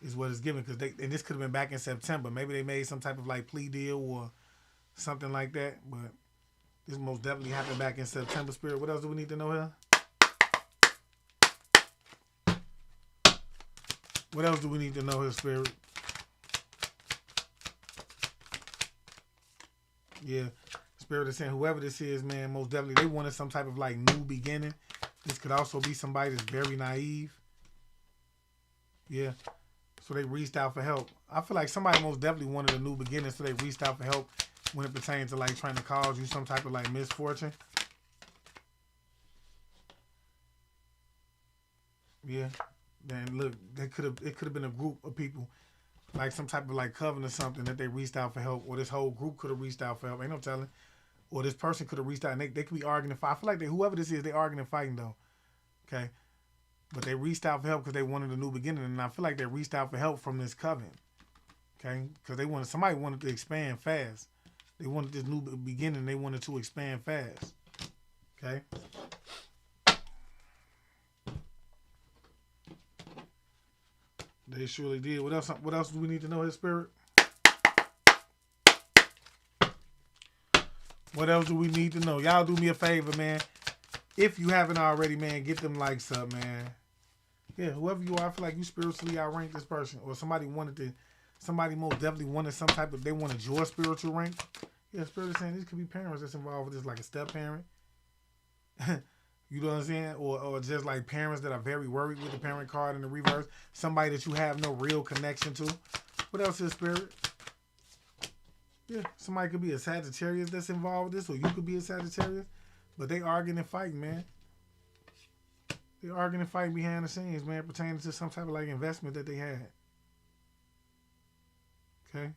is what it's given, because and this could have been back in September. Maybe they made some type of like plea deal or something like that, but this most definitely happened back in September, spirit. What else do we need to know here? What else do we need to know here, spirit? Yeah, spirit is saying whoever this is, man, most definitely they wanted some type of like new beginning. This could also be somebody that's very naive. Yeah. So they reached out for help. I feel like somebody most definitely wanted a new beginning, so they reached out for help when it pertains to like trying to cause you some type of like misfortune. Yeah. Then look, it could have been a group of people, like some type of like coven or something that they reached out for help, or this whole group could have reached out for help. Ain't no telling. Or this person could have reached out and they could be arguing and fight. I feel like whoever this is, they arguing and fighting though. Okay. But they reached out for help because they wanted a new beginning, and I feel like they reached out for help from this coven. Okay, because somebody wanted to expand fast. They wanted this new beginning. They wanted to expand fast. Okay. They surely did. What else? What else do we need to know, his spirit? What else do we need to know? Y'all do me a favor, man. If you haven't already, man, get them likes up, man. Yeah, whoever you are, I feel like you spiritually outrank this person, or somebody most definitely wanted some type of, they wanted your spiritual rank. Yeah, spirit is saying these could be parents that's involved with this, like a step parent. You know what I'm saying? Or just like parents that are very worried with the parent card in the reverse. Somebody that you have no real connection to. What else is spirit? Yeah, somebody could be a Sagittarius that's involved with this, or you could be a Sagittarius. But they arguing and fighting, man. They arguing and fighting behind the scenes, man, pertaining to some type of like investment that they had. Okay?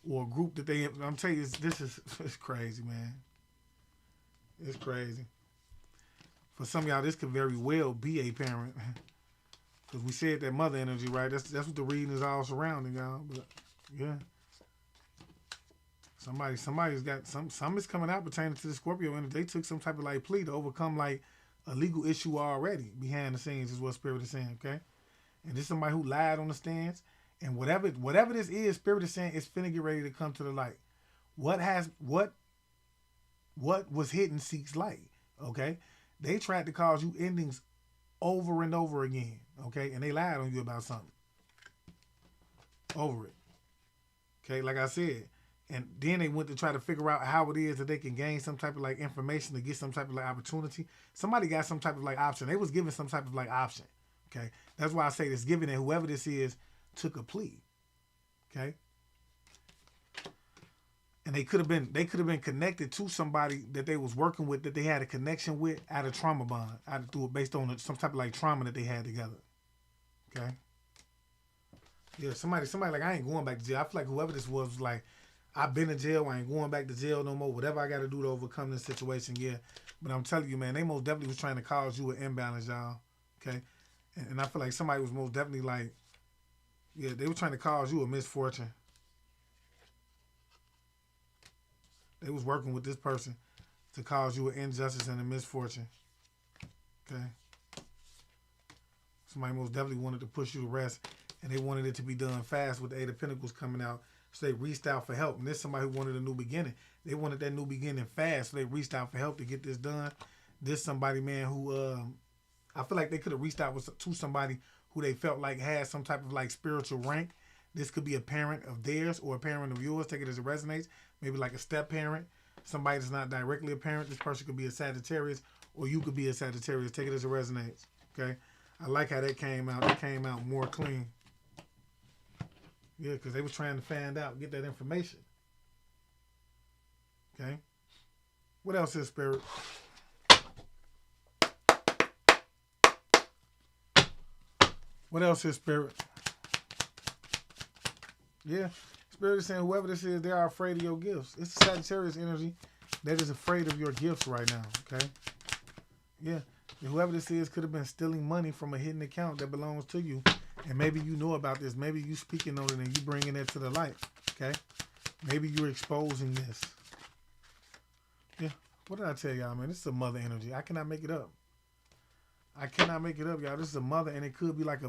Or a group that I'm telling you, it's crazy, man. It's crazy. For some of y'all, this could very well be a parent. Because we said that mother energy, right? That's what the reading is all surrounding, y'all. But yeah. Somebody's got some is coming out pertaining to the Scorpio energy. They took some type of like plea to overcome like a legal issue already behind the scenes, is what spirit is saying, okay? And this is somebody who lied on the stands. And whatever this is, spirit is saying it's finna get ready to come to the light. What was hidden seeks light, okay? They tried to cause you endings over and over again, okay? And they lied on you about something. Over it. Okay, like I said. And then they went to try to figure out how it is that they can gain some type of like information to get some type of like opportunity. Somebody got some type of like option. They was given some type of like option. Okay. That's why I say this, given that whoever this is took a plea. Okay. and they could have been connected to somebody that they was working with, that they had a connection with at a trauma bond, based on some type of like trauma that they had together. Okay. Yeah, somebody like, I ain't going back to jail. I feel like whoever this was like, I've been in jail. I ain't going back to jail no more. Whatever I got to do to overcome this situation, yeah. But I'm telling you, man, they most definitely was trying to cause you an imbalance, y'all. Okay, and I feel like somebody was most definitely like, yeah, they were trying to cause you a misfortune. They was working with this person to cause you an injustice and a misfortune. Okay, somebody most definitely wanted to push you to rest, and they wanted it to be done fast with the Eight of Pentacles coming out. So they reached out for help. And this is somebody who wanted a new beginning. They wanted that new beginning fast, so they reached out for help to get this done. This somebody, man, who I feel like they could have reached out to somebody who they felt like had some type of like spiritual rank. This could be a parent of theirs or a parent of yours. Take it as it resonates. Maybe like a step parent. Somebody that's not directly a parent. This person could be a Sagittarius, or you could be a Sagittarius. Take it as it resonates. Okay. I like how that came out. It came out more clean. Yeah, because they was trying to find out, get that information. Okay. What else is Spirit? What else is Spirit? Yeah. Spirit is saying whoever this is, they are afraid of your gifts. It's the Sagittarius energy that is afraid of your gifts right now. Okay. Yeah. And whoever this is could have been stealing money from a hidden account that belongs to you. And maybe you know about this. Maybe you speaking on it and you bringing it to the light. Okay. Maybe you're exposing this. Yeah. What did I tell y'all, man? This is a mother energy. I cannot make it up. I cannot make it up, y'all. This is a mother, and it could be like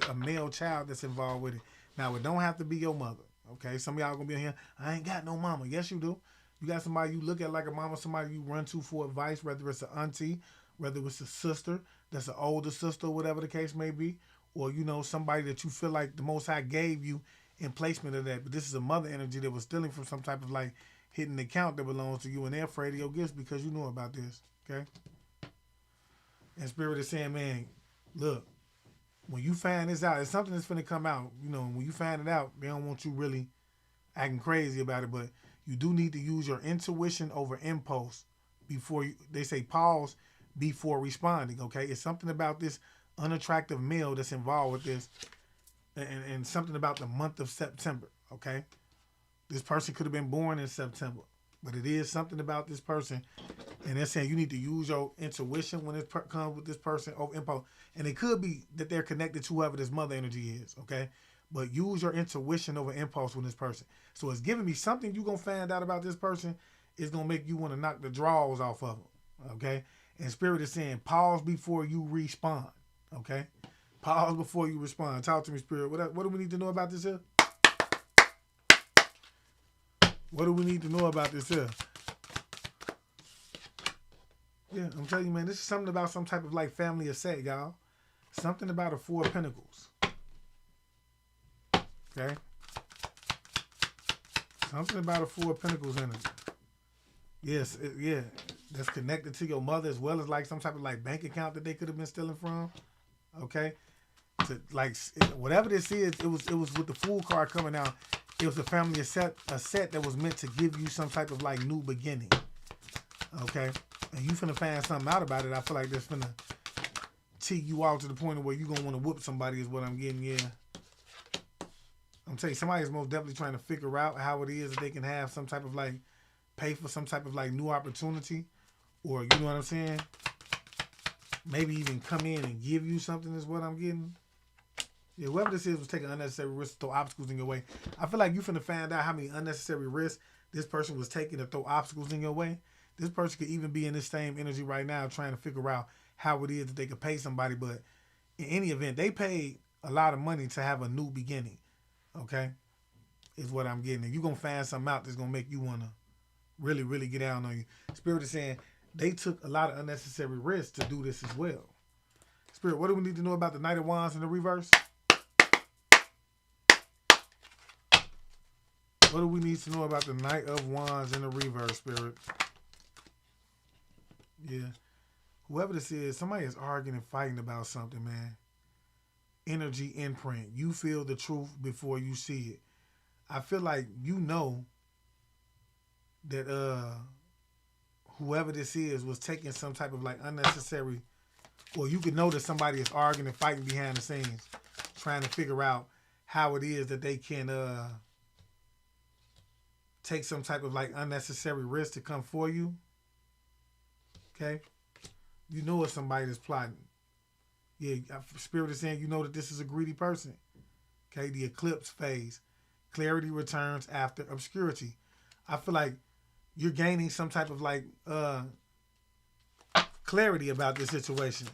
a male child that's involved with it. Now, it don't have to be your mother. Okay. Some of y'all gonna be in here. I ain't got no mama. Yes, you do. You got somebody you look at like a mama, somebody you run to for advice, whether it's an auntie, whether it's a sister that's an older sister, whatever the case may be, or you know somebody that you feel like the Most High gave you in placement of that. But this is a mother energy that was stealing from some type of like hidden account that belongs to you, and they're afraid of your gifts because you know about this. Okay. And Spirit is saying, man, look, when you find this out, it's something that's finna come out. You know, when you find it out, they don't want you really acting crazy about it, but you do need to use your intuition over impulse before you, they say pause before responding. Okay. It's something about this unattractive male that's involved with this, and something about the month of September. Okay. This person could have been born in September, but it is something about this person, and they're saying you need to use your intuition when it comes with this person over impulse. And it could be that they're connected to whoever this mother energy is. Okay. But use your intuition over impulse with this person. So it's giving me something you're going to find out about this person is going to make you want to knock the draws off of them. Okay. And Spirit is saying pause before you respond. Okay. Pause before you respond. Talk to me, Spirit. What do we need to know about this here? What do we need to know about this here? Yeah, I'm telling you, man, this is something about some type of like family asset, y'all. Something about a Four of Pentacles. Okay? Something about a Four of Pentacles energy. Yes, yeah. That's connected to your mother, as well as like some type of like bank account that they could have been stealing from. Okay? To like whatever this is, it was with the Fool card coming out. It was a family set that was meant to give you some type of like new beginning. Okay? And you finna find something out about it. I feel like that's finna tee you out to the point of where you're gonna want to whoop somebody is what I'm getting, yeah. I'm telling you, somebody's most definitely trying to figure out how it is that they can have some type of like pay for some type of like new opportunity, or you know what I'm saying? Maybe even come in and give you something is what I'm getting. Yeah, whoever this is was taking unnecessary risks to throw obstacles in your way. I feel like you finna find out how many unnecessary risks this person was taking to throw obstacles in your way. This person could even be in this same energy right now trying to figure out how it is that they could pay somebody. But in any event, they paid a lot of money to have a new beginning. Okay? Is what I'm getting. And you're going to find something out that's going to make you want to really, really get down on you. Spirit is saying they took a lot of unnecessary risks to do this as well. Spirit, what do we need to know about the Knight of Wands in the reverse? What do we need to know about the Knight of Wands in the reverse, Spirit? Yeah. Whoever this is, somebody is arguing and fighting about something, man. Energy imprint. You feel the truth before you see it. I feel like you know that whoever this is was taking some type of like unnecessary, or you could know that somebody is arguing and fighting behind the scenes, trying to figure out how it is that they can take some type of like unnecessary risk to come for you. Okay? You know it's somebody that's plotting. Yeah, Spirit is saying you know that this is a greedy person. Okay, the eclipse phase. Clarity returns after obscurity. I feel like you're gaining some type of like clarity about this situation.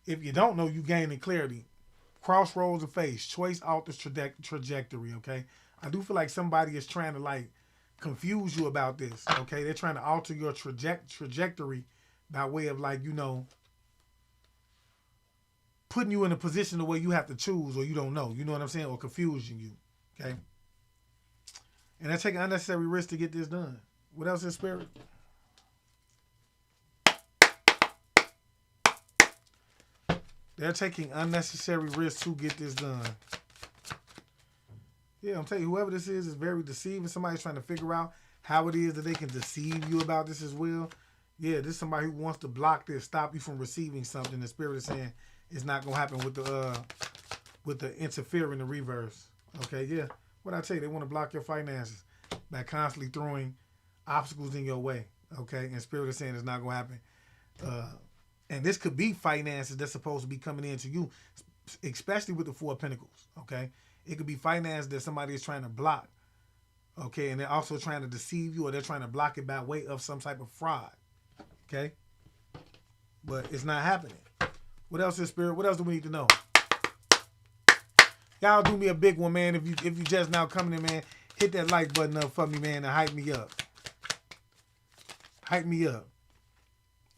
If you don't know, you gaining clarity. Crossroads of phase. Choice alters trajectory, okay? I do feel like somebody is trying to like confuse you about this, okay? They're trying to alter your trajectory by way of like, you know, putting you in a position the way you have to choose or you don't know. You know what I'm saying? Or confusing you, okay? And they're taking unnecessary risks to get this done. What else is Spirit? They're taking unnecessary risks to get this done. Yeah, I'm telling you, whoever this is very deceiving. Somebody's trying to figure out how it is that they can deceive you about this as well. Yeah, this is somebody who wants to block this, stop you from receiving something. The Spirit is saying it's not gonna happen with the interfere in the reverse. Okay, yeah. What I tell you, they want to block your finances by constantly throwing obstacles in your way. Okay, and Spirit is saying it's not gonna happen. And this could be finances that's supposed to be coming into you, especially with the Four of Pentacles. Okay, it could be finance that somebody is trying to block. Okay, and they're also trying to deceive you, or they're trying to block it by way of some type of fraud. Okay, but it's not happening. What else is Spirit? What else do we need to know? Y'all do me a big one, man. If you just now coming in, man, hit that like button up for me, man, and hype me up. Hype me up.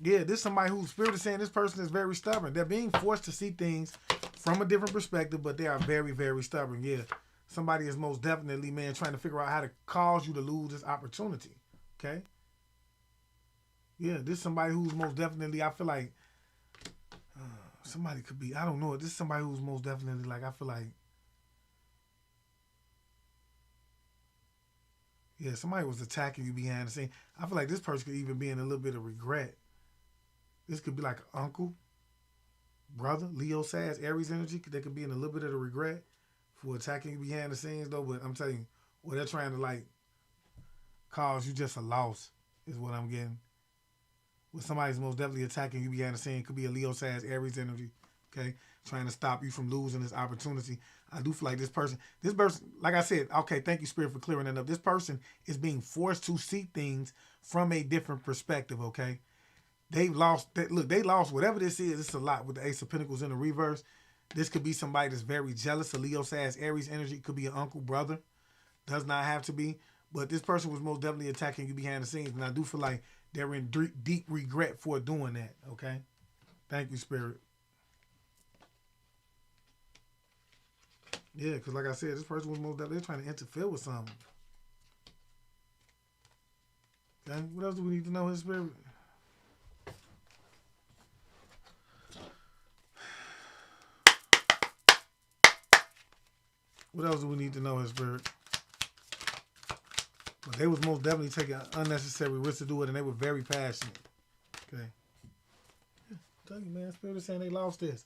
Yeah, this is somebody who Spirit is saying this person is very stubborn. They're being forced to see things from a different perspective, but they are very, very stubborn. Yeah, somebody is most definitely, man, trying to figure out how to cause you to lose this opportunity. Okay? Yeah, this is somebody who's most definitely, I feel like, somebody could be, I don't know. This is somebody who's most definitely, like, I feel like, yeah, somebody was attacking you behind the scene. I feel like this person could even be in a little bit of regret. This could be like an uncle, brother, Leo, Sag, Aries energy. They could be in a little bit of the regret for attacking you behind the scenes, though. But I'm telling you, what they're trying to like cause you just a loss is what I'm getting. When somebody's most definitely attacking you behind the scene, could be a Leo, Sag, Aries energy. Okay, trying to stop you from losing this opportunity. I do feel like this person, like I said, okay, thank you, Spirit, for clearing that up. This person is being forced to see things from a different perspective. Okay. They lost whatever this is. It's a lot with the Ace of Pentacles in the reverse. This could be somebody that's very jealous. A Leo, Sag, Aries energy. It could be an uncle, brother. Does not have to be. But this person was most definitely attacking you behind the scenes. And I do feel like they're in deep regret for doing that. Okay? Thank you, Spirit. Yeah, because like I said, this person was most definitely trying to interfere with something. Okay? What else do we need to know, his Spirit? What else do we need to know, his Spirit? But they was most definitely taking unnecessary risks to do it, and they were very passionate. Okay. Yeah, I tell you, man, Spirit is saying they lost this.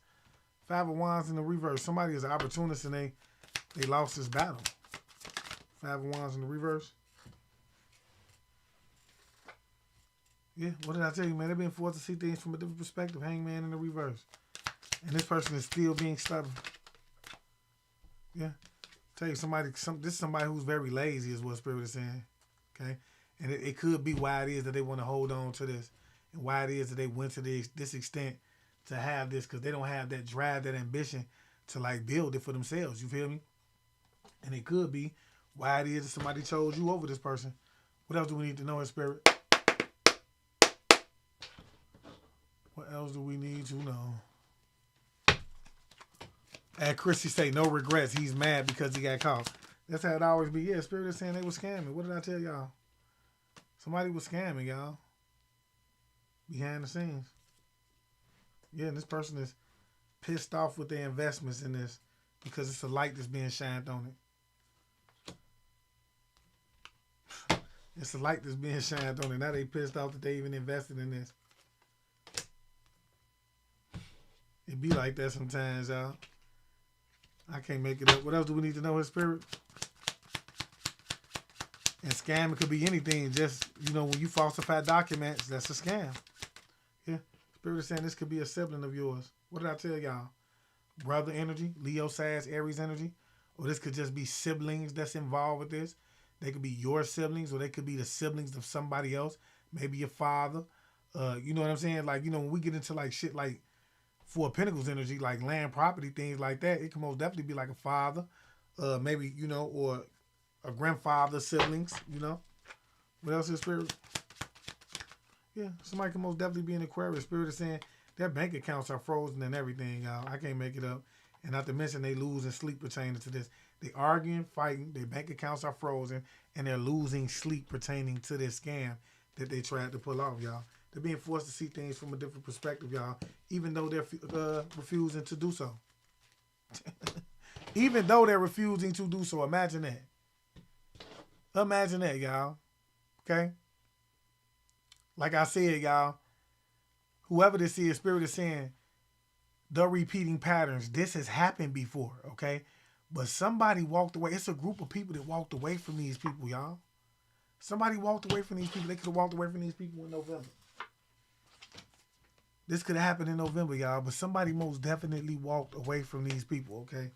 Five of Wands in the reverse. Somebody is an opportunist, and they lost this battle. Five of Wands in the reverse. Yeah, what did I tell you, man? They're being forced to see things from a different perspective. Hangman in the reverse. And this person is still being stubborn. Yeah. Tell you, this is somebody who's very lazy is what Spirit is saying. Okay? And it could be why it is that they want to hold on to this. And why it is that they went to this extent to have this, because they don't have that drive, that ambition to like build it for themselves. You feel me? And it could be why it is that somebody chose you over this person. What else do we need to know, his Spirit? What else do we need to know? And Chrissy say, no regrets. He's mad because he got caught. That's how it always be. Yeah, Spirit is saying they were scamming. What did I tell y'all? Somebody was scamming, y'all. Behind the scenes. Yeah, and this person is pissed off with their investments in this because it's a light that's being shined on it. It's a light that's being shined on it. Now they pissed off that they even invested in this. It be like that sometimes, y'all. I can't make it up. What else do we need to know, his spirit? And scamming could be anything. Just, when you falsify documents, that's a scam. Yeah. Spirit is saying this could be a sibling of yours. What did I tell y'all? Brother energy, Leo, Sag, Aries energy. Or this could just be siblings that's involved with this. They could be your siblings, or they could be the siblings of somebody else. Maybe your father. You know what I'm saying? Like, when we get into like shit like Four of Pentacles energy, like land, property, things like that, it can most definitely be like a father, maybe, or a grandfather, siblings, What else is spirit? Yeah, somebody can most definitely be an Aquarius. Spirit is saying their bank accounts are frozen and everything, y'all. I can't make it up. And not to mention they losing sleep pertaining to this. They arguing, fighting, their bank accounts are frozen, and they're losing sleep pertaining to this scam that they tried to pull off, y'all. They're being forced to see things from a different perspective, y'all, even though they're refusing to do so. Even though they're refusing to do so. Imagine that. Imagine that, y'all. Okay? Like I said, y'all, whoever this is, spirit is saying the repeating patterns. This has happened before, okay? But somebody walked away. It's a group of people that walked away from these people, y'all. Somebody walked away from these people. They could have walked away from these people in November. This could have happened in November, y'all. But somebody most definitely walked away from these people, okay?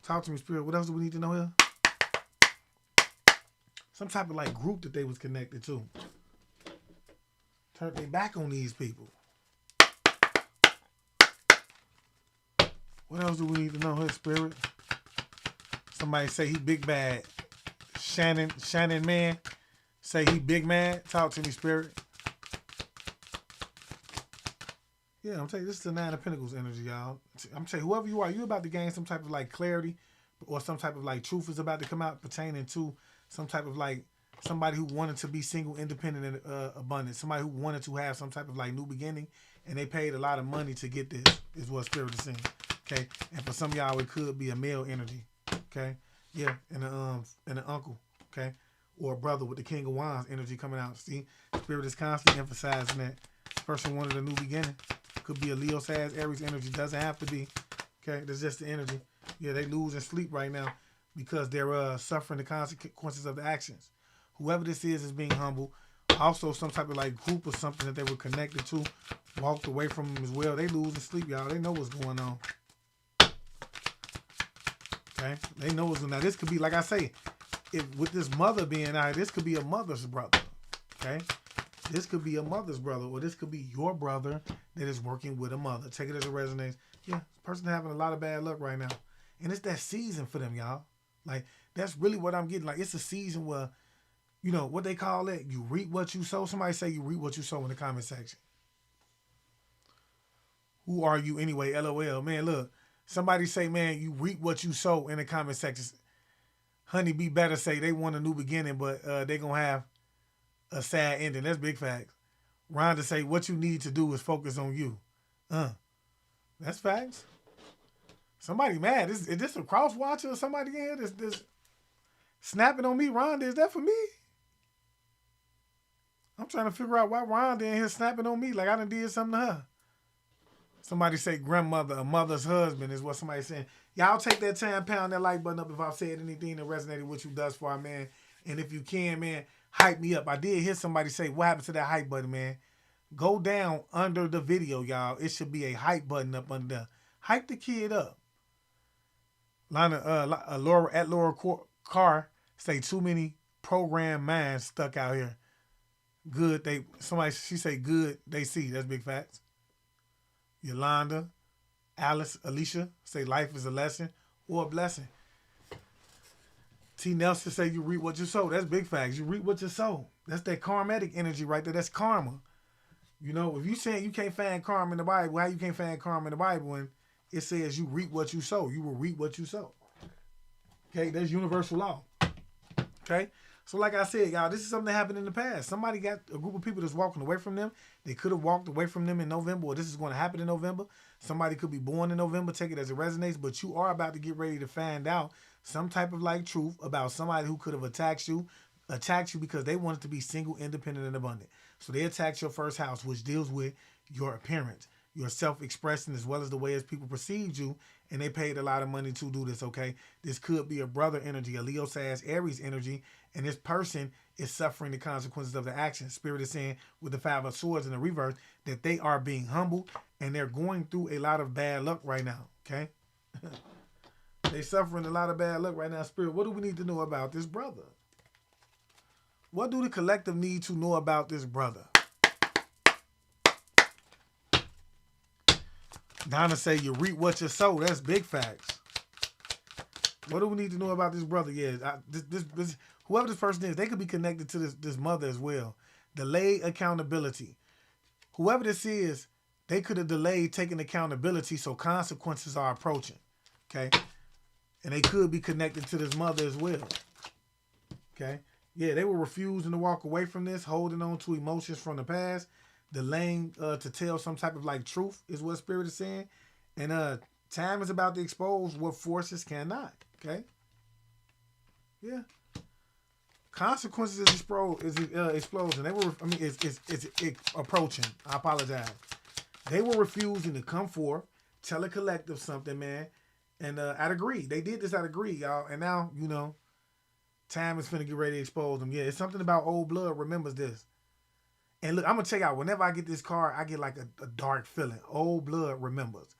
Talk to me, spirit. What else do we need to know here? Some type of like group that they was connected to. Turned their back on these people. What else do we need to know here, spirit? Somebody say he big bad. Shannon man. Say he big man. Talk to me, spirit. Yeah, I'm telling you, this is the Nine of Pentacles energy, y'all. I'm telling you, whoever you are, you about to gain some type of like clarity or some type of like truth is about to come out pertaining to some type of like somebody who wanted to be single, independent, and abundant. Somebody who wanted to have some type of like new beginning, and they paid a lot of money to get this, is what spirit is saying. Okay, and for some of y'all, it could be a male energy. Okay, yeah, and an uncle. Okay, or a brother with the King of Wands energy coming out. See, spirit is constantly emphasizing that this person wanted a new beginning. Could be a Leo, Sag, Aries energy. Doesn't have to be. Okay, that's just the energy. Yeah, they losing sleep right now because they're suffering the consequences of the actions. Whoever this is being humble. Also, some type of like group or something that they were connected to walked away from them as well. They losing sleep, y'all. They know what's going on. Okay, they know what's going on. Now, this could be, like I say, with this mother being out, this could be a mother's brother. Okay, this could be a mother's brother, or this could be your brother that is working with a mother. Take it as a resonance. Yeah, this person having a lot of bad luck right now, and it's that season for them, y'all. Like, that's really what I'm getting. Like, it's a season where, what they call it? You reap what you sow. Somebody say you reap what you sow in the comment section. Who are you anyway? LOL. Man, look. Somebody say, man, you reap what you sow in the comment section. Honey Bee better say they want a new beginning, but they going to have a sad ending. That's big facts. Rhonda say, what you need to do is focus on you. That's facts. Somebody mad. Is this a cross watcher or somebody in here? This snapping on me, Rhonda. Is that for me? I'm trying to figure out why Rhonda in here snapping on me like I done did something to her. Somebody say grandmother, a mother's husband is what somebody's saying. Y'all take that time, pound that like button up if I've said anything that resonated with you thus far, man. And if you can, man, hype me up. I did hear somebody say, what happened to that hype button, man? Go down under the video, y'all. It should be a hype button up under there. Hype the kid up. Laura Carr say too many program minds stuck out here. Good, she say good, they see. That's big facts. Yolanda, Alice, Alicia say life is a lesson or a blessing. T. Nelson say you reap what you sow. That's big facts. You reap what you sow. That's that karmatic energy right there. That's karma. If you saying you can't find karma in the Bible, how you can't find karma in the Bible when it says you reap what you sow? You will reap what you sow. Okay, that's universal law. Okay? So like I said, y'all, this is something that happened in the past. Somebody got a group of people that's walking away from them. They could have walked away from them in November, or this is going to happen in November. Somebody could be born in November. Take it as it resonates, but you are about to get ready to find out some type of like truth about somebody who could have attacked you, attacked you because they wanted to be single, independent, and abundant. So they attacked your first house, which deals with your appearance, your self-expression, as well as the way as people perceived you, and they paid a lot of money to do this, okay? This could be a brother energy, a Leo, Sag, Aries energy, and this person is suffering the consequences of the action. Spirit is saying with the Five of Swords in the reverse that they are being humbled and they're going through a lot of bad luck right now, okay? They're suffering a lot of bad luck right now. Spirit, what do we need to know about this brother? What do the collective need to know about this brother? Donna say you reap what you sow. That's big facts. What do we need to know about this brother? Yeah, whoever this person is, they could be connected to this mother as well. Delayed accountability. Whoever this is, they could have delayed taking accountability, so consequences are approaching. Okay? And they could be connected to this mother as well. Okay? Yeah, they were refusing to walk away from this, holding on to emotions from the past, delaying to tell some type of like truth is what Spirit is saying. And time is about to expose what forces cannot. Okay? Yeah. Consequences is explosion. They were, it's approaching. I apologize. They were refusing to come forth, tell a collective something, man. And I'd agree. They did this out of greed, y'all. And now, time is finna get ready to expose them. Yeah, it's something about old blood remembers this. And look, I'm going to tell y'all, whenever I get this card, I get like a dark feeling. Old blood remembers.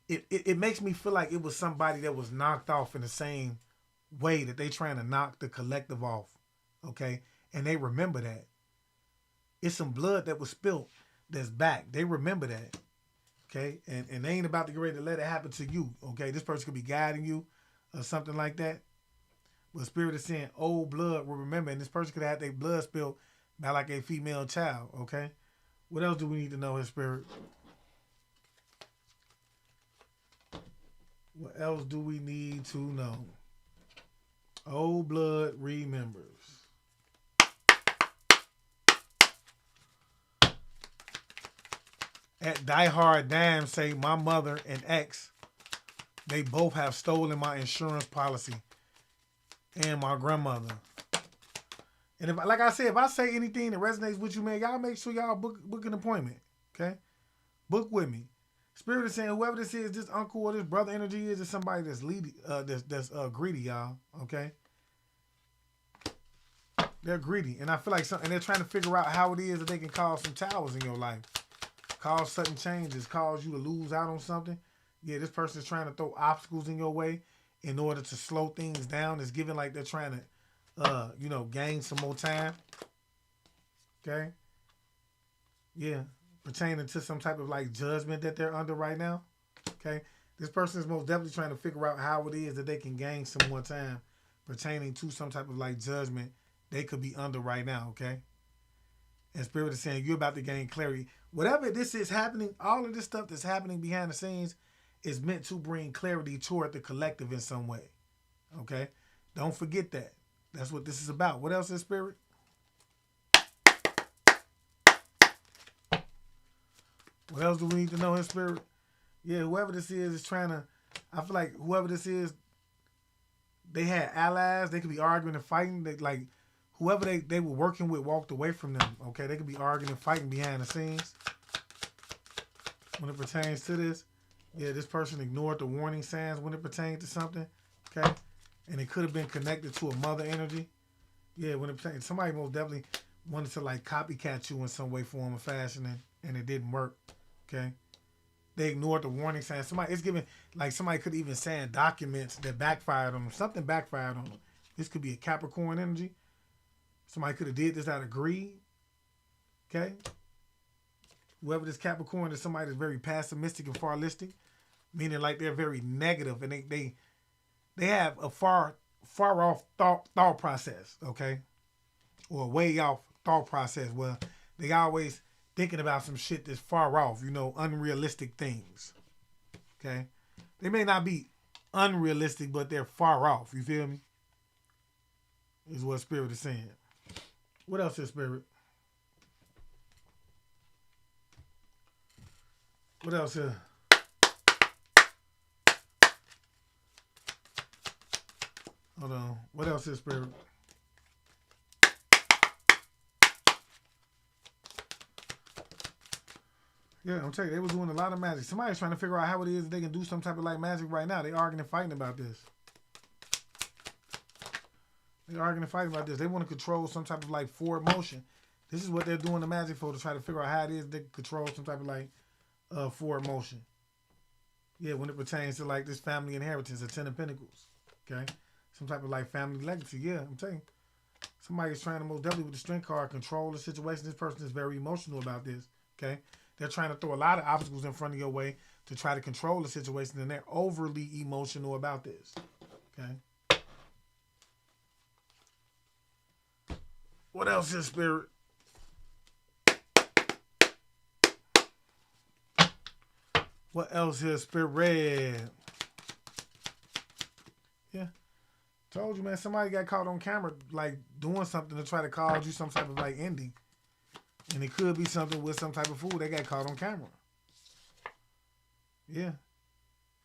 It makes me feel like it was somebody that was knocked off in the same way that they trying to knock the collective off. Okay? And they remember that. It's some blood that was spilt that's back. They remember that. Okay? And they ain't about to get ready to let it happen to you. Okay? This person could be guiding you or something like that. But Spirit is saying old blood will remember. And this person could have had their blood spilled by like a female child. Okay? What else do we need to know, His Spirit? What else do we need to know? Old blood remembers. At Die Hard Dime say my mother and ex, they both have stolen my insurance policy and my grandmother. And if, like I said, if I say anything that resonates with you, man, y'all make sure y'all book an appointment. Okay? Book with me. Spirit is saying whoever this is, this uncle or this brother energy is somebody that's that's greedy, y'all. Okay? They're greedy. And I feel like and they're trying to figure out how it is that they can cause some towers in your life. Cause sudden changes, cause you to lose out on something. Yeah, this person is trying to throw obstacles in your way in order to slow things down. It's giving like they're trying to, gain some more time. Okay? Yeah. Pertaining to some type of like judgment that they're under right now. Okay? This person is most definitely trying to figure out how it is that they can gain some more time pertaining to some type of like judgment they could be under right now. Okay? And Spirit is saying you're about to gain clarity. Whatever this is happening, all of this stuff that's happening behind the scenes is meant to bring clarity toward the collective in some way. Okay? Don't forget that. That's what this is about. What else is Spirit? What else do we need to know in Spirit? Yeah, whoever this is trying to, I feel like whoever this is, they had allies. They could be arguing and fighting. Whoever they were working with walked away from them. Okay, they could be arguing and fighting behind the scenes. When it pertains to this, yeah, this person ignored the warning signs when it pertained to something. Okay, and it could have been connected to a mother energy. Yeah, when it pertains, somebody most definitely wanted to like copycat you in some way, form, or fashion, and it didn't work. Okay, they ignored the warning signs. Somebody could even sign documents that backfired on them. Something backfired on them. This could be a Capricorn energy. Somebody could have did this out of greed. Okay? Whoever this Capricorn is, somebody that's very pessimistic and fatalistic, meaning like they're very negative and they have a far off thought process, okay? Or a way off thought process. Well, they always thinking about some shit that's far off, unrealistic things. Okay? They may not be unrealistic, but they're far off. You feel me? Is what Spirit is saying. What else is Spirit? What else is? Hold on. What else is Spirit? Yeah, I'm telling you, they was doing a lot of magic. Somebody's trying to figure out how it is they can do some type of like magic right now. They arguing and fighting about this. They arguing and fighting about this. They want to control some type of like forward motion. This is what they're doing the magic for, to try to figure out how it is they control some type of like forward motion. Yeah, when it pertains to like this family inheritance, a Ten of Pentacles. Okay? Some type of like family legacy. Yeah, I'm telling you. Somebody's trying to most definitely with the Strength card control the situation. This person is very emotional about this. Okay? They're trying to throw a lot of obstacles in front of your way to try to control the situation, and they're overly emotional about this. Okay? What else is Spirit? What else is Spirit? Yeah. Told you, man, somebody got caught on camera like doing something to try to cause you some type of like ending. And it could be something with some type of food. They got caught on camera. Yeah.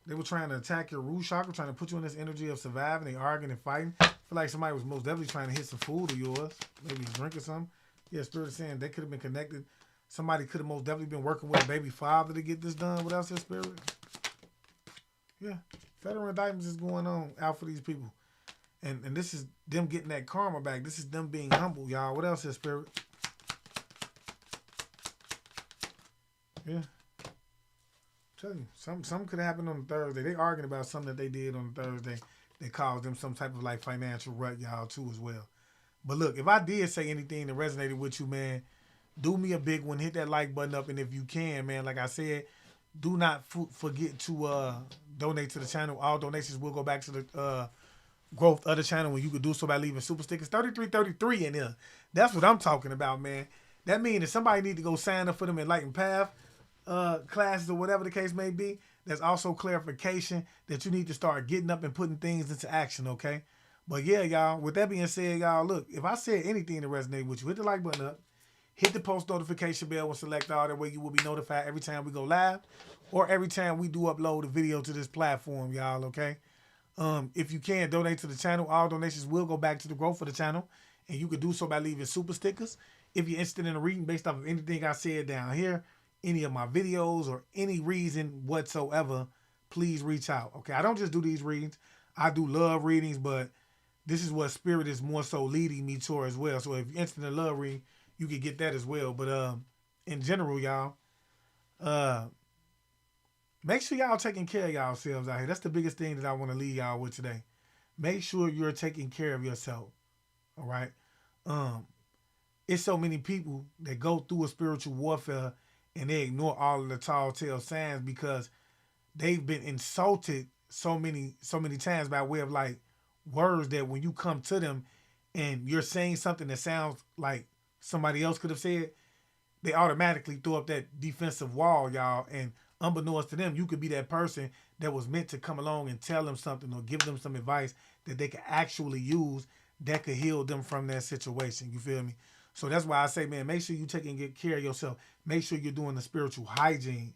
They were trying to attack your root chakra, trying to put you in this energy of surviving. They arguing and fighting. I feel like somebody was most definitely trying to hit some food of yours. Maybe a drink or something. Yeah, Spirit is saying they could have been connected. Somebody could have most definitely been working with a baby father to get this done. What else is Spirit? Yeah. Federal indictments is going on out for these people. And this is them getting that karma back. This is them being humble, y'all. What else is Spirit? Yeah. Tell you, something could happen on Thursday. They arguing about something that they did on Thursday that caused them some type of like financial rut, y'all, too, as well. But look, if I did say anything that resonated with you, man, do me a big one. Hit that like button up, and if you can, man, like I said, do not forget to donate to the channel. All donations will go back to the growth of the channel when you could do so by leaving super stickers 3333 in there. That's what I'm talking about, man. That means if somebody need to go sign up for them Enlightened Path classes or whatever the case may be, there's also clarification that you need to start getting up and putting things into action, okay? But yeah, y'all, with that being said, y'all, look, if I said anything that resonated with you, hit the like button up, hit the post notification bell and select all. That way you will be notified every time we go live or every time we do upload a video to this platform, y'all, okay? If you can, donate to the channel. All donations will go back to the growth of the channel, and you can do so by leaving super stickers. If you're interested in a reading based off of anything I said down here, any of my videos, or any reason whatsoever, please reach out. Okay, I don't just do these readings. I do love readings, but this is what Spirit is more so leading me toward as well. So if you're interested in a love reading, you can get that as well. But in general, y'all, make sure y'all taking care of yourselves out here. That's the biggest thing that I want to leave y'all with today. Make sure you're taking care of yourself. All right. It's so many people that go through a spiritual warfare and they ignore all of the tall tale signs because they've been insulted so many times by way of like words that when you come to them and you're saying something that sounds like somebody else could have said, they automatically throw up that defensive wall, y'all. And unbeknownst to them, you could be that person that was meant to come along and tell them something or give them some advice that they could actually use that could heal them from that situation. You feel me? So that's why I say, man, make sure you taking good care of yourself. Make sure you're doing the spiritual hygiene.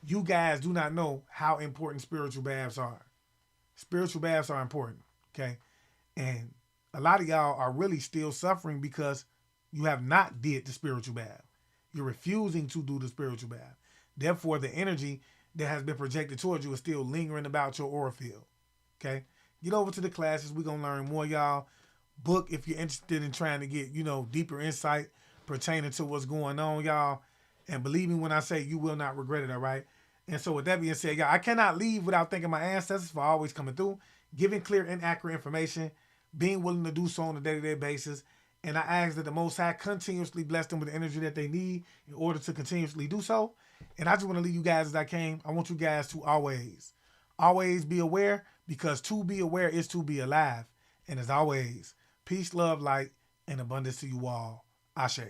You guys do not know how important spiritual baths are. Spiritual baths are important, okay? And a lot of y'all are really still suffering because you have not did the spiritual bath. You're refusing to do the spiritual bath. Therefore, the energy that has been projected towards you is still lingering about your aura field. Okay? Get over to the classes. We're going to learn more, y'all. Book if you're interested in trying to get, deeper insight pertaining to what's going on, y'all. And believe me when I say you will not regret it, all right? And so with that being said, y'all, I cannot leave without thanking my ancestors for always coming through, giving clear and accurate information, being willing to do so on a day-to-day basis. And I ask that the Most High continuously bless them with the energy that they need in order to continuously do so. And I just want to leave you guys as I came. I want you guys to always be aware, because to be aware is to be alive. And as always, peace, love, light, and abundance to you all. Ashe.